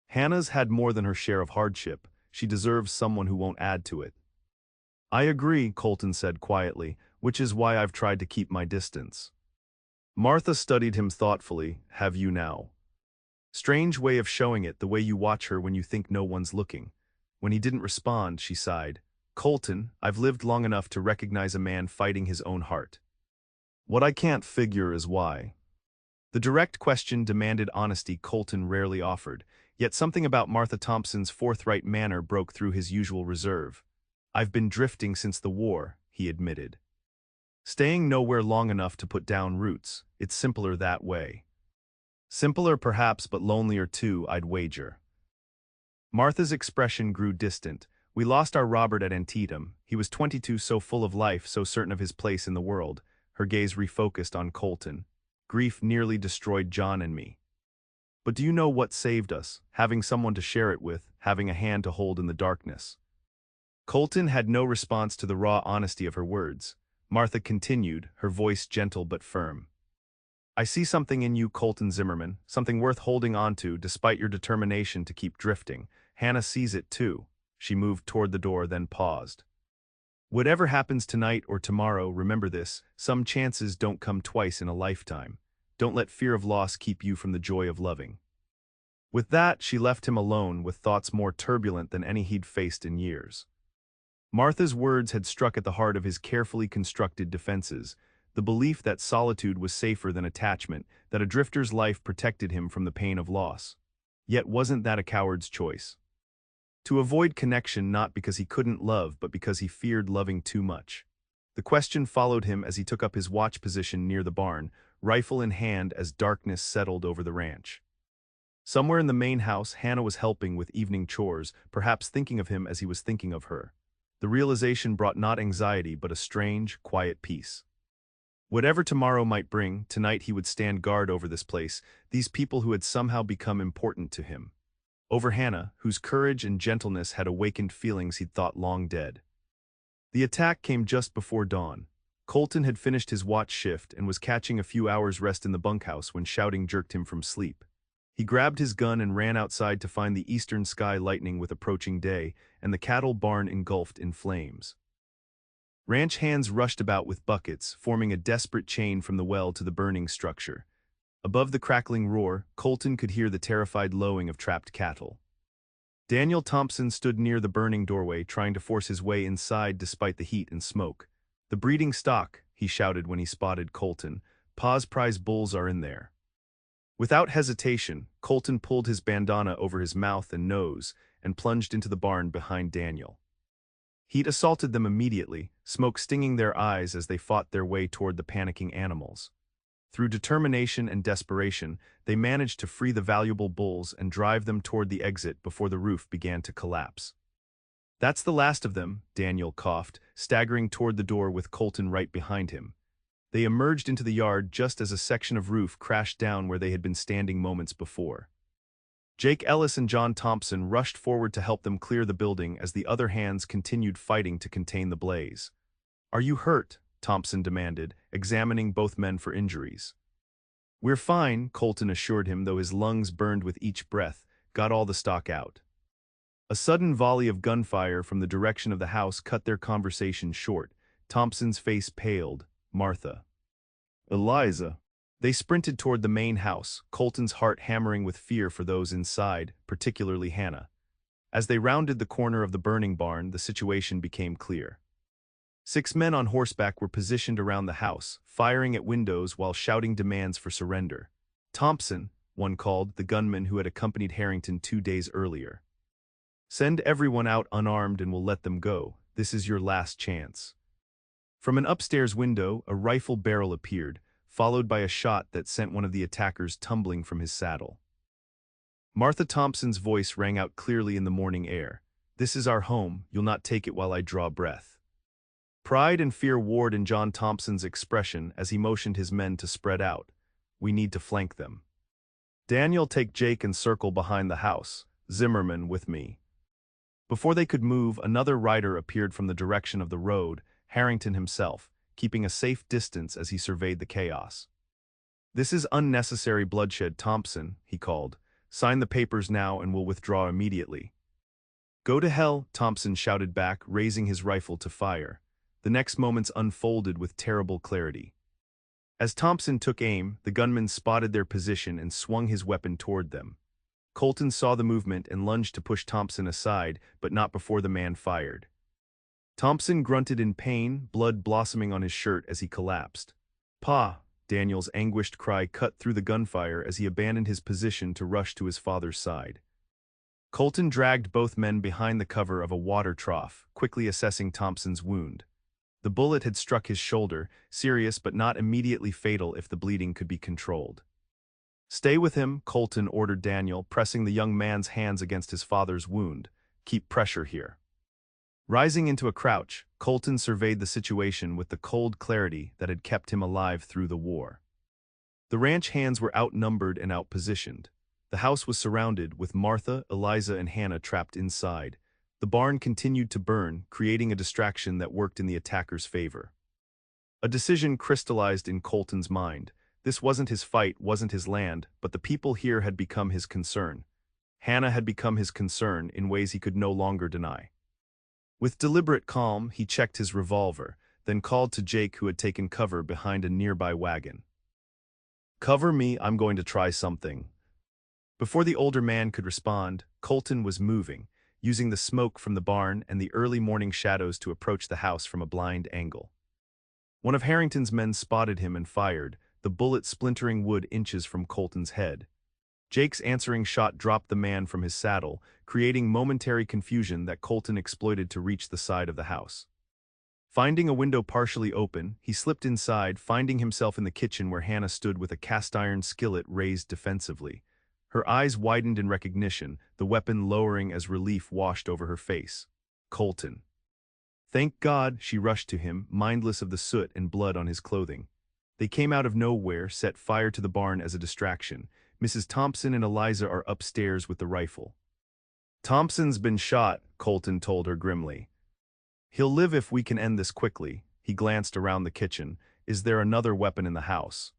Hannah's had more than her share of hardship. She deserves someone who won't add to it. I agree, Colton said quietly, which is why I've tried to keep my distance. Martha studied him thoughtfully. Have you now? Strange way of showing it, the way you watch her when you think no one's looking. When he didn't respond, she sighed. Colton, I've lived long enough to recognize a man fighting his own heart. What I can't figure is why. The direct question demanded honesty Colton rarely offered, yet something about Martha Thompson's forthright manner broke through his usual reserve. I've been drifting since the war, he admitted. Staying nowhere long enough to put down roots, it's simpler that way. Simpler perhaps, but lonelier too, I'd wager. Martha's expression grew distant. We lost our Robert at Antietam. He was 22, so full of life, so certain of his place in the world. Her gaze refocused on Colton. Grief nearly destroyed John and me. But do you know what saved us? Having someone to share it with, having a hand to hold in the darkness. Colton had no response to the raw honesty of her words. Martha continued, her voice gentle but firm. I see something in you, Colton Zimmerman, something worth holding on to despite your determination to keep drifting. Hannah sees it too. She moved toward the door, then paused. Whatever happens tonight or tomorrow, remember this, some chances don't come twice in a lifetime. Don't let fear of loss keep you from the joy of loving. With that, she left him alone with thoughts more turbulent than any he'd faced in years. Martha's words had struck at the heart of his carefully constructed defenses, the belief that solitude was safer than attachment, that a drifter's life protected him from the pain of loss. Yet wasn't that a coward's choice? To avoid connection not because he couldn't love, but because he feared loving too much. The question followed him as he took up his watch position near the barn, rifle in hand as darkness settled over the ranch. Somewhere in the main house, Hannah was helping with evening chores, perhaps thinking of him as he was thinking of her. The realization brought not anxiety, but a strange, quiet peace. Whatever tomorrow might bring, tonight he would stand guard over this place, these people who had somehow become important to him. Over Hannah, whose courage and gentleness had awakened feelings he'd thought long dead. The attack came just before dawn. Colton had finished his watch shift and was catching a few hours' rest in the bunkhouse when shouting jerked him from sleep. He grabbed his gun and ran outside to find the eastern sky lightening with approaching day and the cattle barn engulfed in flames. Ranch hands rushed about with buckets, forming a desperate chain from the well to the burning structure. Above the crackling roar, Colton could hear the terrified lowing of trapped cattle. Daniel Thompson stood near the burning doorway, trying to force his way inside despite the heat and smoke. The breeding stock, he shouted when he spotted Colton. Pa's prize bulls are in there. Without hesitation, Colton pulled his bandana over his mouth and nose and plunged into the barn behind Daniel. Heat assaulted them immediately, smoke stinging their eyes as they fought their way toward the panicking animals. Through determination and desperation, they managed to free the valuable bulls and drive them toward the exit before the roof began to collapse. That's the last of them, Daniel coughed, staggering toward the door with Colton right behind him. They emerged into the yard just as a section of roof crashed down where they had been standing moments before. Jake Ellis and John Thompson rushed forward to help them clear the building as the other hands continued fighting to contain the blaze. Are you hurt? Thompson demanded, examining both men for injuries. "We're fine," Colton assured him, though his lungs burned with each breath. "Got all the stock out." A sudden volley of gunfire from the direction of the house cut their conversation short. Thompson's face paled. "Martha. Eliza." They sprinted toward the main house, Colton's heart hammering with fear for those inside, particularly Hannah. As they rounded the corner of the burning barn, the situation became clear. 6 men on horseback were positioned around the house, firing at windows while shouting demands for surrender. "Thompson," one called, the gunman who had accompanied Harrington 2 days earlier. "Send everyone out unarmed and we'll let them go. This is your last chance." From an upstairs window, a rifle barrel appeared, followed by a shot that sent one of the attackers tumbling from his saddle. Martha Thompson's voice rang out clearly in the morning air. "This is our home. You'll not take it while I draw breath." Pride and fear warred in John Thompson's expression as he motioned his men to spread out. "We need to flank them. Daniel, take Jake and circle behind the house. Zimmerman with me." Before they could move, another rider appeared from the direction of the road, Harrington himself, keeping a safe distance as he surveyed the chaos. "This is unnecessary bloodshed, Thompson," he called. "Sign the papers now and we'll withdraw immediately." "Go to hell," Thompson shouted back, raising his rifle to fire. The next moments unfolded with terrible clarity. As Thompson took aim, the gunman spotted their position and swung his weapon toward them. Colton saw the movement and lunged to push Thompson aside, but not before the man fired. Thompson grunted in pain, blood blossoming on his shirt as he collapsed. "Pa!" Daniel's anguished cry cut through the gunfire as he abandoned his position to rush to his father's side. Colton dragged both men behind the cover of a water trough, quickly assessing Thompson's wound. The bullet had struck his shoulder, serious but not immediately fatal if the bleeding could be controlled. "Stay with him," Colton ordered Daniel, pressing the young man's hands against his father's wound. "Keep pressure here." Rising into a crouch, Colton surveyed the situation with the cold clarity that had kept him alive through the war. The ranch hands were outnumbered and outpositioned. The house was surrounded, with Martha, Eliza, and Hannah trapped inside. The barn continued to burn, creating a distraction that worked in the attacker's favor. A decision crystallized in Colton's mind. This wasn't his fight, wasn't his land, but the people here had become his concern. Hannah had become his concern in ways he could no longer deny. With deliberate calm, he checked his revolver, then called to Jake, who had taken cover behind a nearby wagon. "Cover me, I'm going to try something." Before the older man could respond, Colton was moving, using the smoke from the barn and the early morning shadows to approach the house from a blind angle. One of Harrington's men spotted him and fired, the bullet splintering wood inches from Colton's head. Jake's answering shot dropped the man from his saddle, creating momentary confusion that Colton exploited to reach the side of the house. Finding a window partially open, he slipped inside, finding himself in the kitchen where Hannah stood with a cast-iron skillet raised defensively. Her eyes widened in recognition, the weapon lowering as relief washed over her face. "Colton." "Thank God," she rushed to him, mindless of the soot and blood on his clothing. They came out of nowhere, set fire to the barn as a distraction. "Mrs. Thompson and Eliza are upstairs with the rifle." "Thompson's been shot," Colton told her grimly. "He'll live if we can end this quickly." He glanced around the kitchen. "Is there another weapon in the house?"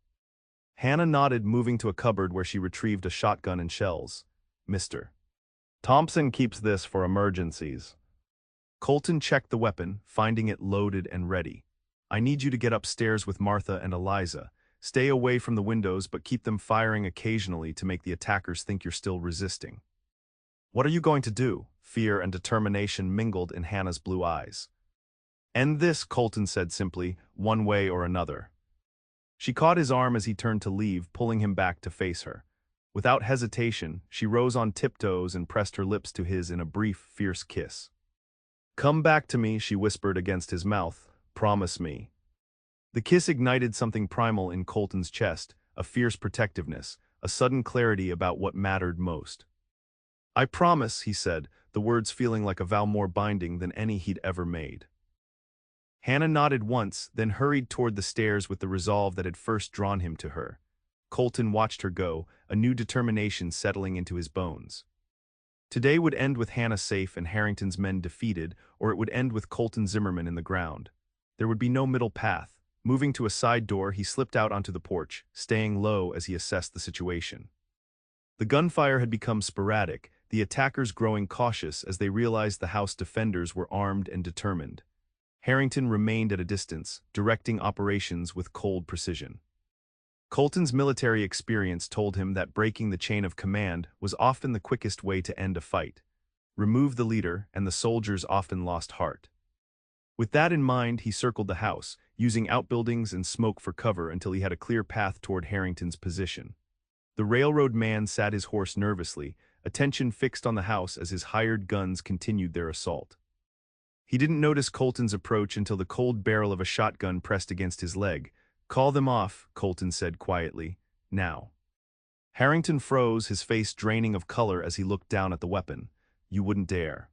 Hannah nodded, moving to a cupboard where she retrieved a shotgun and shells. "Mr. Thompson keeps this for emergencies." Colton checked the weapon, finding it loaded and ready. "I need you to get upstairs with Martha and Eliza. Stay away from the windows, but keep them firing occasionally to make the attackers think you're still resisting." "What are you going to do?" Fear and determination mingled in Hannah's blue eyes. "End this," Colton said simply, "one way or another." She caught his arm as he turned to leave, pulling him back to face her. Without hesitation, she rose on tiptoes and pressed her lips to his in a brief, fierce kiss. "Come back to me," she whispered against his mouth. "Promise me." The kiss ignited something primal in Colton's chest, a fierce protectiveness, a sudden clarity about what mattered most. "I promise," he said, the words feeling like a vow more binding than any he'd ever made. Hannah nodded once, then hurried toward the stairs with the resolve that had first drawn him to her. Colton watched her go, a new determination settling into his bones. Today would end with Hannah safe and Harrington's men defeated, or it would end with Colton Zimmerman in the ground. There would be no middle path. Moving to a side door, he slipped out onto the porch, staying low as he assessed the situation. The gunfire had become sporadic, the attackers growing cautious as they realized the house defenders were armed and determined. Harrington remained at a distance, directing operations with cold precision. Colton's military experience told him that breaking the chain of command was often the quickest way to end a fight. Remove the leader, and the soldiers often lost heart. With that in mind, he circled the house, using outbuildings and smoke for cover until he had a clear path toward Harrington's position. The railroad man sat his horse nervously, attention fixed on the house as his hired guns continued their assault. He didn't notice Colton's approach until the cold barrel of a shotgun pressed against his leg. "Call them off," Colton said quietly. "Now." Harrington froze, his face draining of color as he looked down at the weapon. "You wouldn't dare."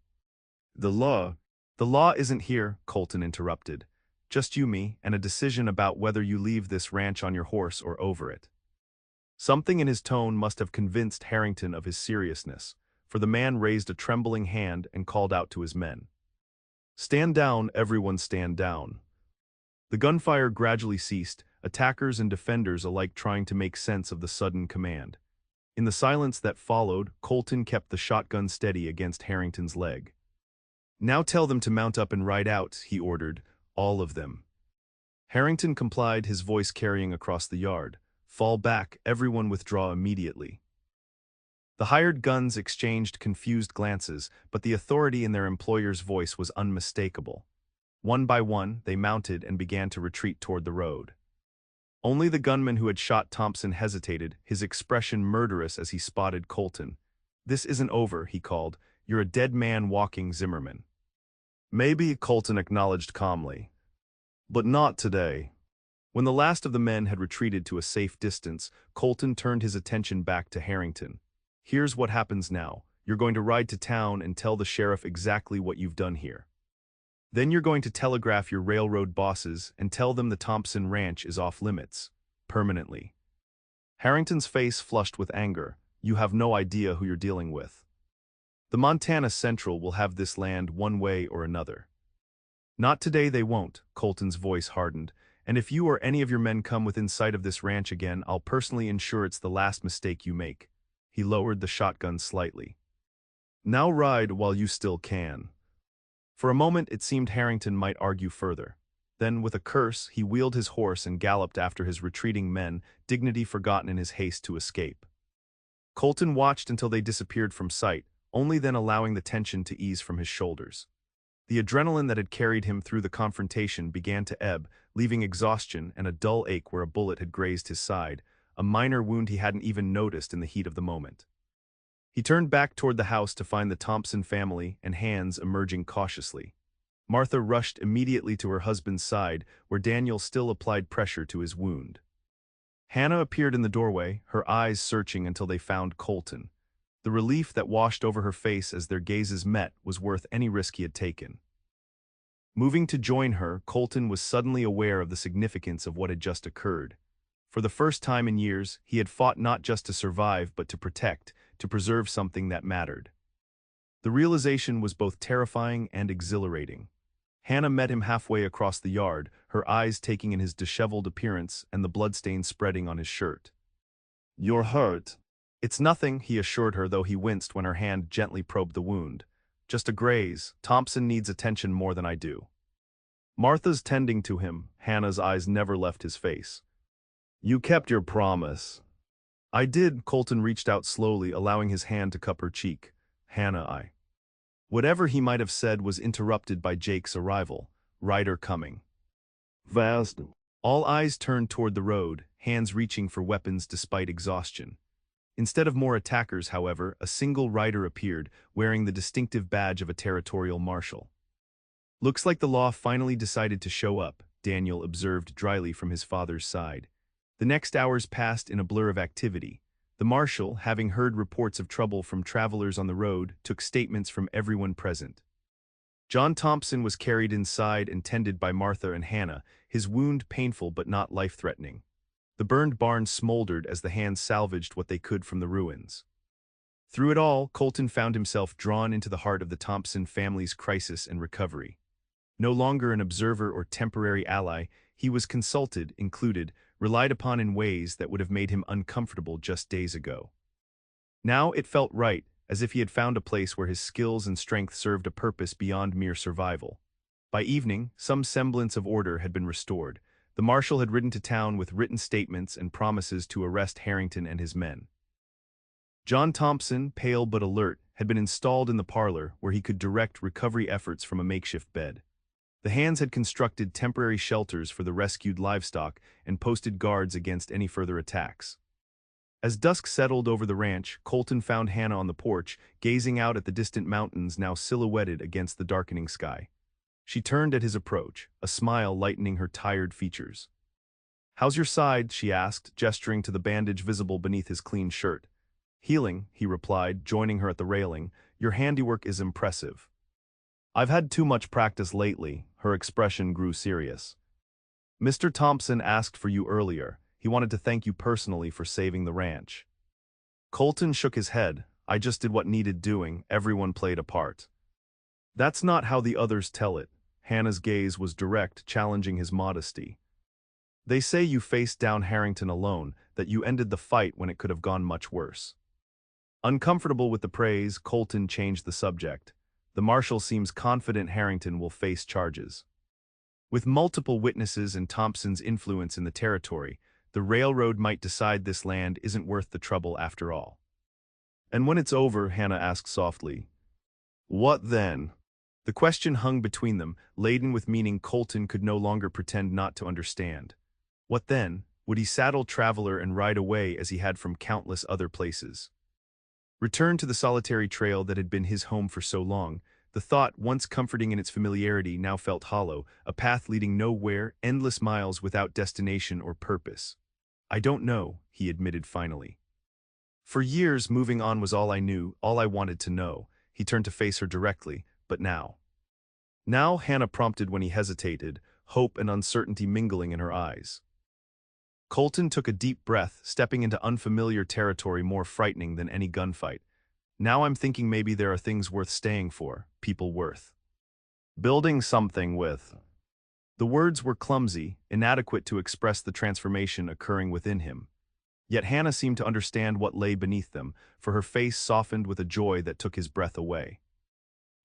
"The law." "The law isn't here," Colton interrupted. "Just you, me, and a decision about whether you leave this ranch on your horse or over it." Something in his tone must have convinced Harrington of his seriousness, for the man raised a trembling hand and called out to his men. "Stand down, everyone, stand down." The gunfire gradually ceased, attackers and defenders alike trying to make sense of the sudden command. In the silence that followed, Colton kept the shotgun steady against Harrington's leg. "Now tell them to mount up and ride out," he ordered, "all of them." Harrington complied, his voice carrying across the yard. "Fall back, everyone, withdraw immediately." The hired guns exchanged confused glances, but the authority in their employer's voice was unmistakable. One by one, they mounted and began to retreat toward the road. Only the gunman who had shot Thompson hesitated, his expression murderous as he spotted Colton. "This isn't over," he called. "You're a dead man walking, Zimmerman." "Maybe," Colton acknowledged calmly. "But not today." When the last of the men had retreated to a safe distance, Colton turned his attention back to Harrington. "Here's what happens now. You're going to ride to town and tell the sheriff exactly what you've done here. Then you're going to telegraph your railroad bosses and tell them the Thompson ranch is off limits. Permanently." Harrington's face flushed with anger. "You have no idea who you're dealing with. The Montana Central will have this land one way or another." "Not today they won't," Colton's voice hardened. "And if you or any of your men come within sight of this ranch again, I'll personally ensure it's the last mistake you make." He lowered the shotgun slightly. "Now ride while you still can." For a moment it seemed Harrington might argue further. Then, with a curse, he wheeled his horse and galloped after his retreating men, dignity forgotten in his haste to escape. Colton watched until they disappeared from sight, only then allowing the tension to ease from his shoulders. The adrenaline that had carried him through the confrontation began to ebb, leaving exhaustion and a dull ache where a bullet had grazed his side, a minor wound he hadn't even noticed in the heat of the moment. He turned back toward the house to find the Thompson family and Hans emerging cautiously. Martha rushed immediately to her husband's side, where Daniel still applied pressure to his wound. Hannah appeared in the doorway, her eyes searching until they found Colton. The relief that washed over her face as their gazes met was worth any risk he had taken. Moving to join her, Colton was suddenly aware of the significance of what had just occurred. For the first time in years, he had fought not just to survive but to protect, to preserve something that mattered. The realization was both terrifying and exhilarating. Hannah met him halfway across the yard, her eyes taking in his disheveled appearance and the bloodstains spreading on his shirt. "You're hurt." "It's nothing," he assured her, though he winced when her hand gently probed the wound. "Just a graze. Thompson needs attention more than I do." "Martha's tending to him." Hannah's eyes never left his face. "You kept your promise." "I did." Colton reached out slowly, allowing his hand to cup her cheek. "Hannah, Whatever he might have said was interrupted by Jake's arrival. Ryder coming. "Vast." All eyes turned toward the road, hands reaching for weapons despite exhaustion. Instead of more attackers, however, a single rider appeared, wearing the distinctive badge of a territorial marshal. "Looks like the law finally decided to show up," Daniel observed dryly from his father's side. The next hours passed in a blur of activity. The marshal, having heard reports of trouble from travelers on the road, took statements from everyone present. John Thompson was carried inside and tended by Martha and Hannah, his wound painful but not life-threatening. The burned barn smoldered as the hands salvaged what they could from the ruins. Through it all, Colton found himself drawn into the heart of the Thompson family's crisis and recovery. No longer an observer or temporary ally, he was consulted, included, relied upon in ways that would have made him uncomfortable just days ago. Now it felt right, as if he had found a place where his skills and strength served a purpose beyond mere survival. By evening, some semblance of order had been restored. The marshal had ridden to town with written statements and promises to arrest Harrington and his men. John Thompson, pale but alert, had been installed in the parlor where he could direct recovery efforts from a makeshift bed. The hands had constructed temporary shelters for the rescued livestock and posted guards against any further attacks. As dusk settled over the ranch, Colton found Hannah on the porch, gazing out at the distant mountains now silhouetted against the darkening sky. She turned at his approach, a smile lightening her tired features. "How's your side?" she asked, gesturing to the bandage visible beneath his clean shirt. "Healing," he replied, joining her at the railing. "Your handiwork is impressive." "I've had too much practice lately." Her expression grew serious. "Mr. Thompson asked for you earlier. He wanted to thank you personally for saving the ranch." Colton shook his head. "I just did what needed doing. Everyone played a part." "That's not how the others tell it." Hannah's gaze was direct, challenging his modesty. "They say you faced down Harrington alone, that you ended the fight when it could have gone much worse." Uncomfortable with the praise, Colton changed the subject. "The marshal seems confident Harrington will face charges." With multiple witnesses and Thompson's influence in the territory, the railroad might decide this land isn't worth the trouble after all. "And when it's over," Hannah asked softly, "what then?" The question hung between them, laden with meaning Colton could no longer pretend not to understand. What then? Would he saddle Traveler and ride away as he had from countless other places? Return to the solitary trail that had been his home for so long. The thought, once comforting in its familiarity, now felt hollow, a path leading nowhere, endless miles without destination or purpose. "I don't know," he admitted finally. "For years, moving on was all I knew, all I wanted to know." He turned to face her directly. "But now?" "Now," Hannah prompted when he hesitated, hope and uncertainty mingling in her eyes. Colton took a deep breath, stepping into unfamiliar territory more frightening than any gunfight. "Now I'm thinking maybe there are things worth staying for, people worth building something with." The words were clumsy, inadequate to express the transformation occurring within him. Yet Hannah seemed to understand what lay beneath them, for her face softened with a joy that took his breath away.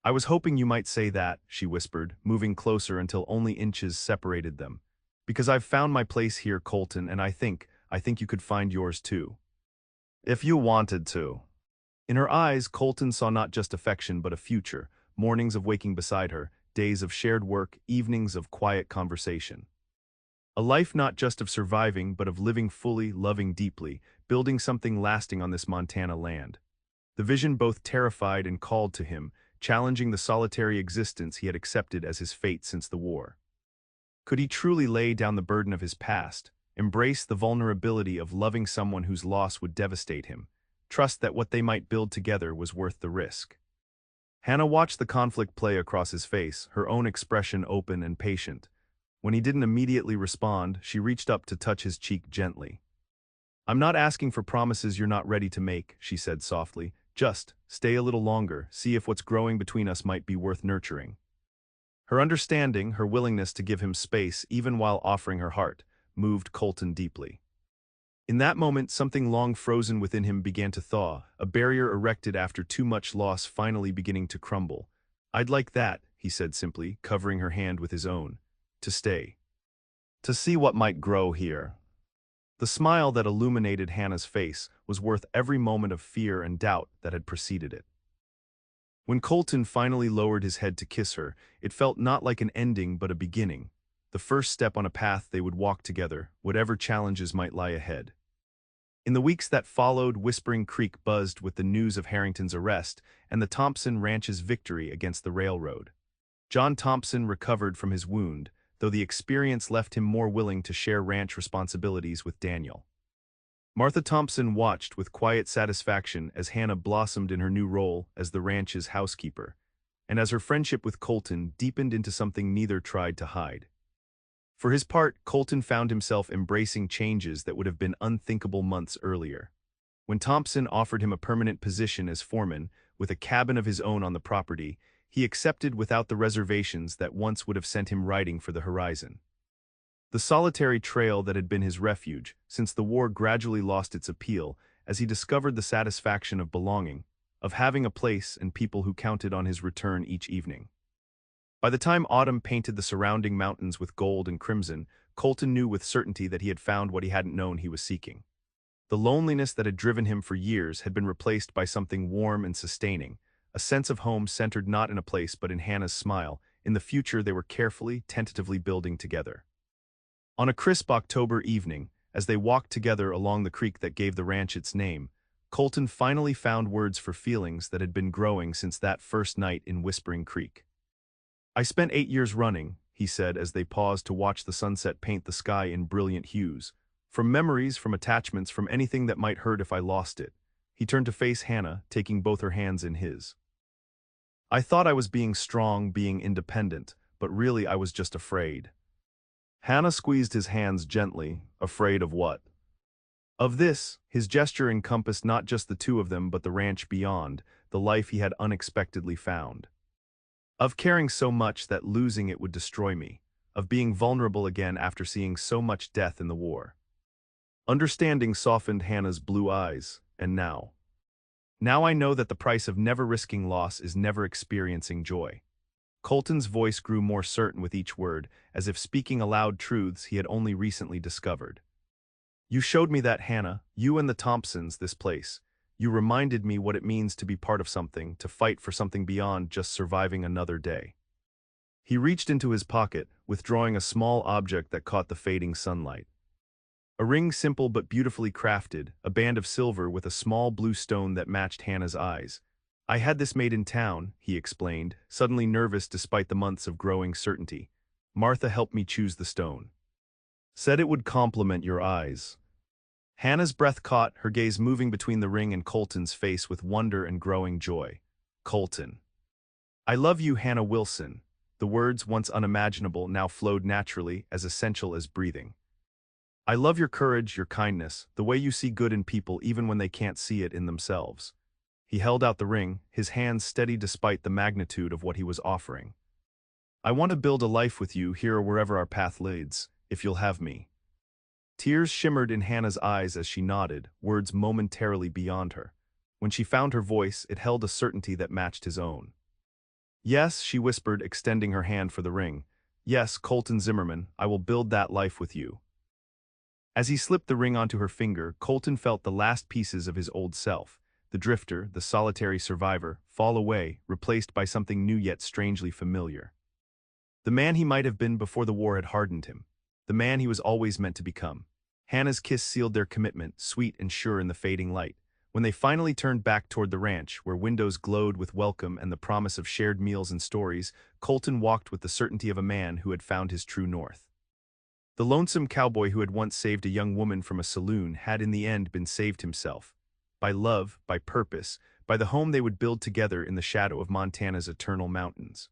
"I was hoping you might say that," she whispered, moving closer until only inches separated them. "Because I've found my place here, Colton, and I think you could find yours too. If you wanted to." In her eyes, Colton saw not just affection but a future, mornings of waking beside her, days of shared work, evenings of quiet conversation. A life not just of surviving but of living fully, loving deeply, building something lasting on this Montana land. The vision both terrified and called to him, challenging the solitary existence he had accepted as his fate since the war. Could he truly lay down the burden of his past, embrace the vulnerability of loving someone whose loss would devastate him, trust that what they might build together was worth the risk? Hannah watched the conflict play across his face, her own expression open and patient. When he didn't immediately respond, she reached up to touch his cheek gently. "I'm not asking for promises you're not ready to make," she said softly. "Just stay a little longer, see if what's growing between us might be worth nurturing." Her understanding, her willingness to give him space even while offering her heart, moved Colton deeply. In that moment, something long frozen within him began to thaw, a barrier erected after too much loss finally beginning to crumble. "I'd like that," he said simply, covering her hand with his own. "To stay. To see what might grow here." The smile that illuminated Hannah's face was worth every moment of fear and doubt that had preceded it. When Colton finally lowered his head to kiss her, it felt not like an ending but a beginning, the first step on a path they would walk together, whatever challenges might lie ahead. In the weeks that followed, Whispering Creek buzzed with the news of Harrington's arrest and the Thompson Ranch's victory against the railroad. John Thompson recovered from his wound, though the experience left him more willing to share ranch responsibilities with Daniel. Martha Thompson watched with quiet satisfaction as Hannah blossomed in her new role as the ranch's housekeeper, and as her friendship with Colton deepened into something neither tried to hide. For his part, Colton found himself embracing changes that would have been unthinkable months earlier. When Thompson offered him a permanent position as foreman, with a cabin of his own on the property, he accepted without the reservations that once would have sent him riding for the horizon. The solitary trail that had been his refuge since the war gradually lost its appeal as he discovered the satisfaction of belonging, of having a place and people who counted on his return each evening. By the time autumn painted the surrounding mountains with gold and crimson, Colton knew with certainty that he had found what he hadn't known he was seeking. The loneliness that had driven him for years had been replaced by something warm and sustaining, a sense of home centered not in a place but in Hannah's smile, in the future they were carefully, tentatively building together. On a crisp October evening, as they walked together along the creek that gave the ranch its name, Colton finally found words for feelings that had been growing since that first night in Whispering Creek. "I spent 8 years running," he said as they paused to watch the sunset paint the sky in brilliant hues. "From memories, from attachments, from anything that might hurt if I lost it." He turned to face Hannah, taking both her hands in his. "I thought I was being strong, being independent, but really I was just afraid." Hannah squeezed his hands gently. Afraid of what? Of this. His gesture encompassed not just the two of them but the ranch beyond, the life he had unexpectedly found. Of caring so much that losing it would destroy me. Of being vulnerable again after seeing so much death in the war. Understanding softened Hannah's blue eyes, and now. Now I know that the price of never risking loss is never experiencing joy. Colton's voice grew more certain with each word, as if speaking aloud truths he had only recently discovered. "You showed me that, Hannah, you and the Thompsons, this place. You reminded me what it means to be part of something, to fight for something beyond just surviving another day." He reached into his pocket, withdrawing a small object that caught the fading sunlight. A ring simple but beautifully crafted, a band of silver with a small blue stone that matched Hannah's eyes. "I had this made in town," he explained, suddenly nervous despite the months of growing certainty. "Martha helped me choose the stone. Said it would complement your eyes." Hannah's breath caught, her gaze moving between the ring and Colton's face with wonder and growing joy. "Colton. I love you, Hannah Wilson." The words, once unimaginable, now flowed naturally, as essential as breathing. "I love your courage, your kindness, the way you see good in people even when they can't see it in themselves." He held out the ring, his hands steady despite the magnitude of what he was offering. "I want to build a life with you here or wherever our path leads, if you'll have me." Tears shimmered in Hannah's eyes as she nodded, words momentarily beyond her. When she found her voice, it held a certainty that matched his own. "Yes," she whispered, extending her hand for the ring. "Yes, Colton Zimmerman, I will build that life with you." As he slipped the ring onto her finger, Colton felt the last pieces of his old self, the drifter, the solitary survivor, fall away, replaced by something new yet strangely familiar. The man he might have been before the war had hardened him. The man he was always meant to become. Hannah's kiss sealed their commitment, sweet and sure in the fading light. When they finally turned back toward the ranch, where windows glowed with welcome and the promise of shared meals and stories, Colton walked with the certainty of a man who had found his true north. The lonesome cowboy who had once saved a young woman from a saloon had in the end been saved himself. By love, by purpose, by the home they would build together in the shadow of Montana's eternal mountains.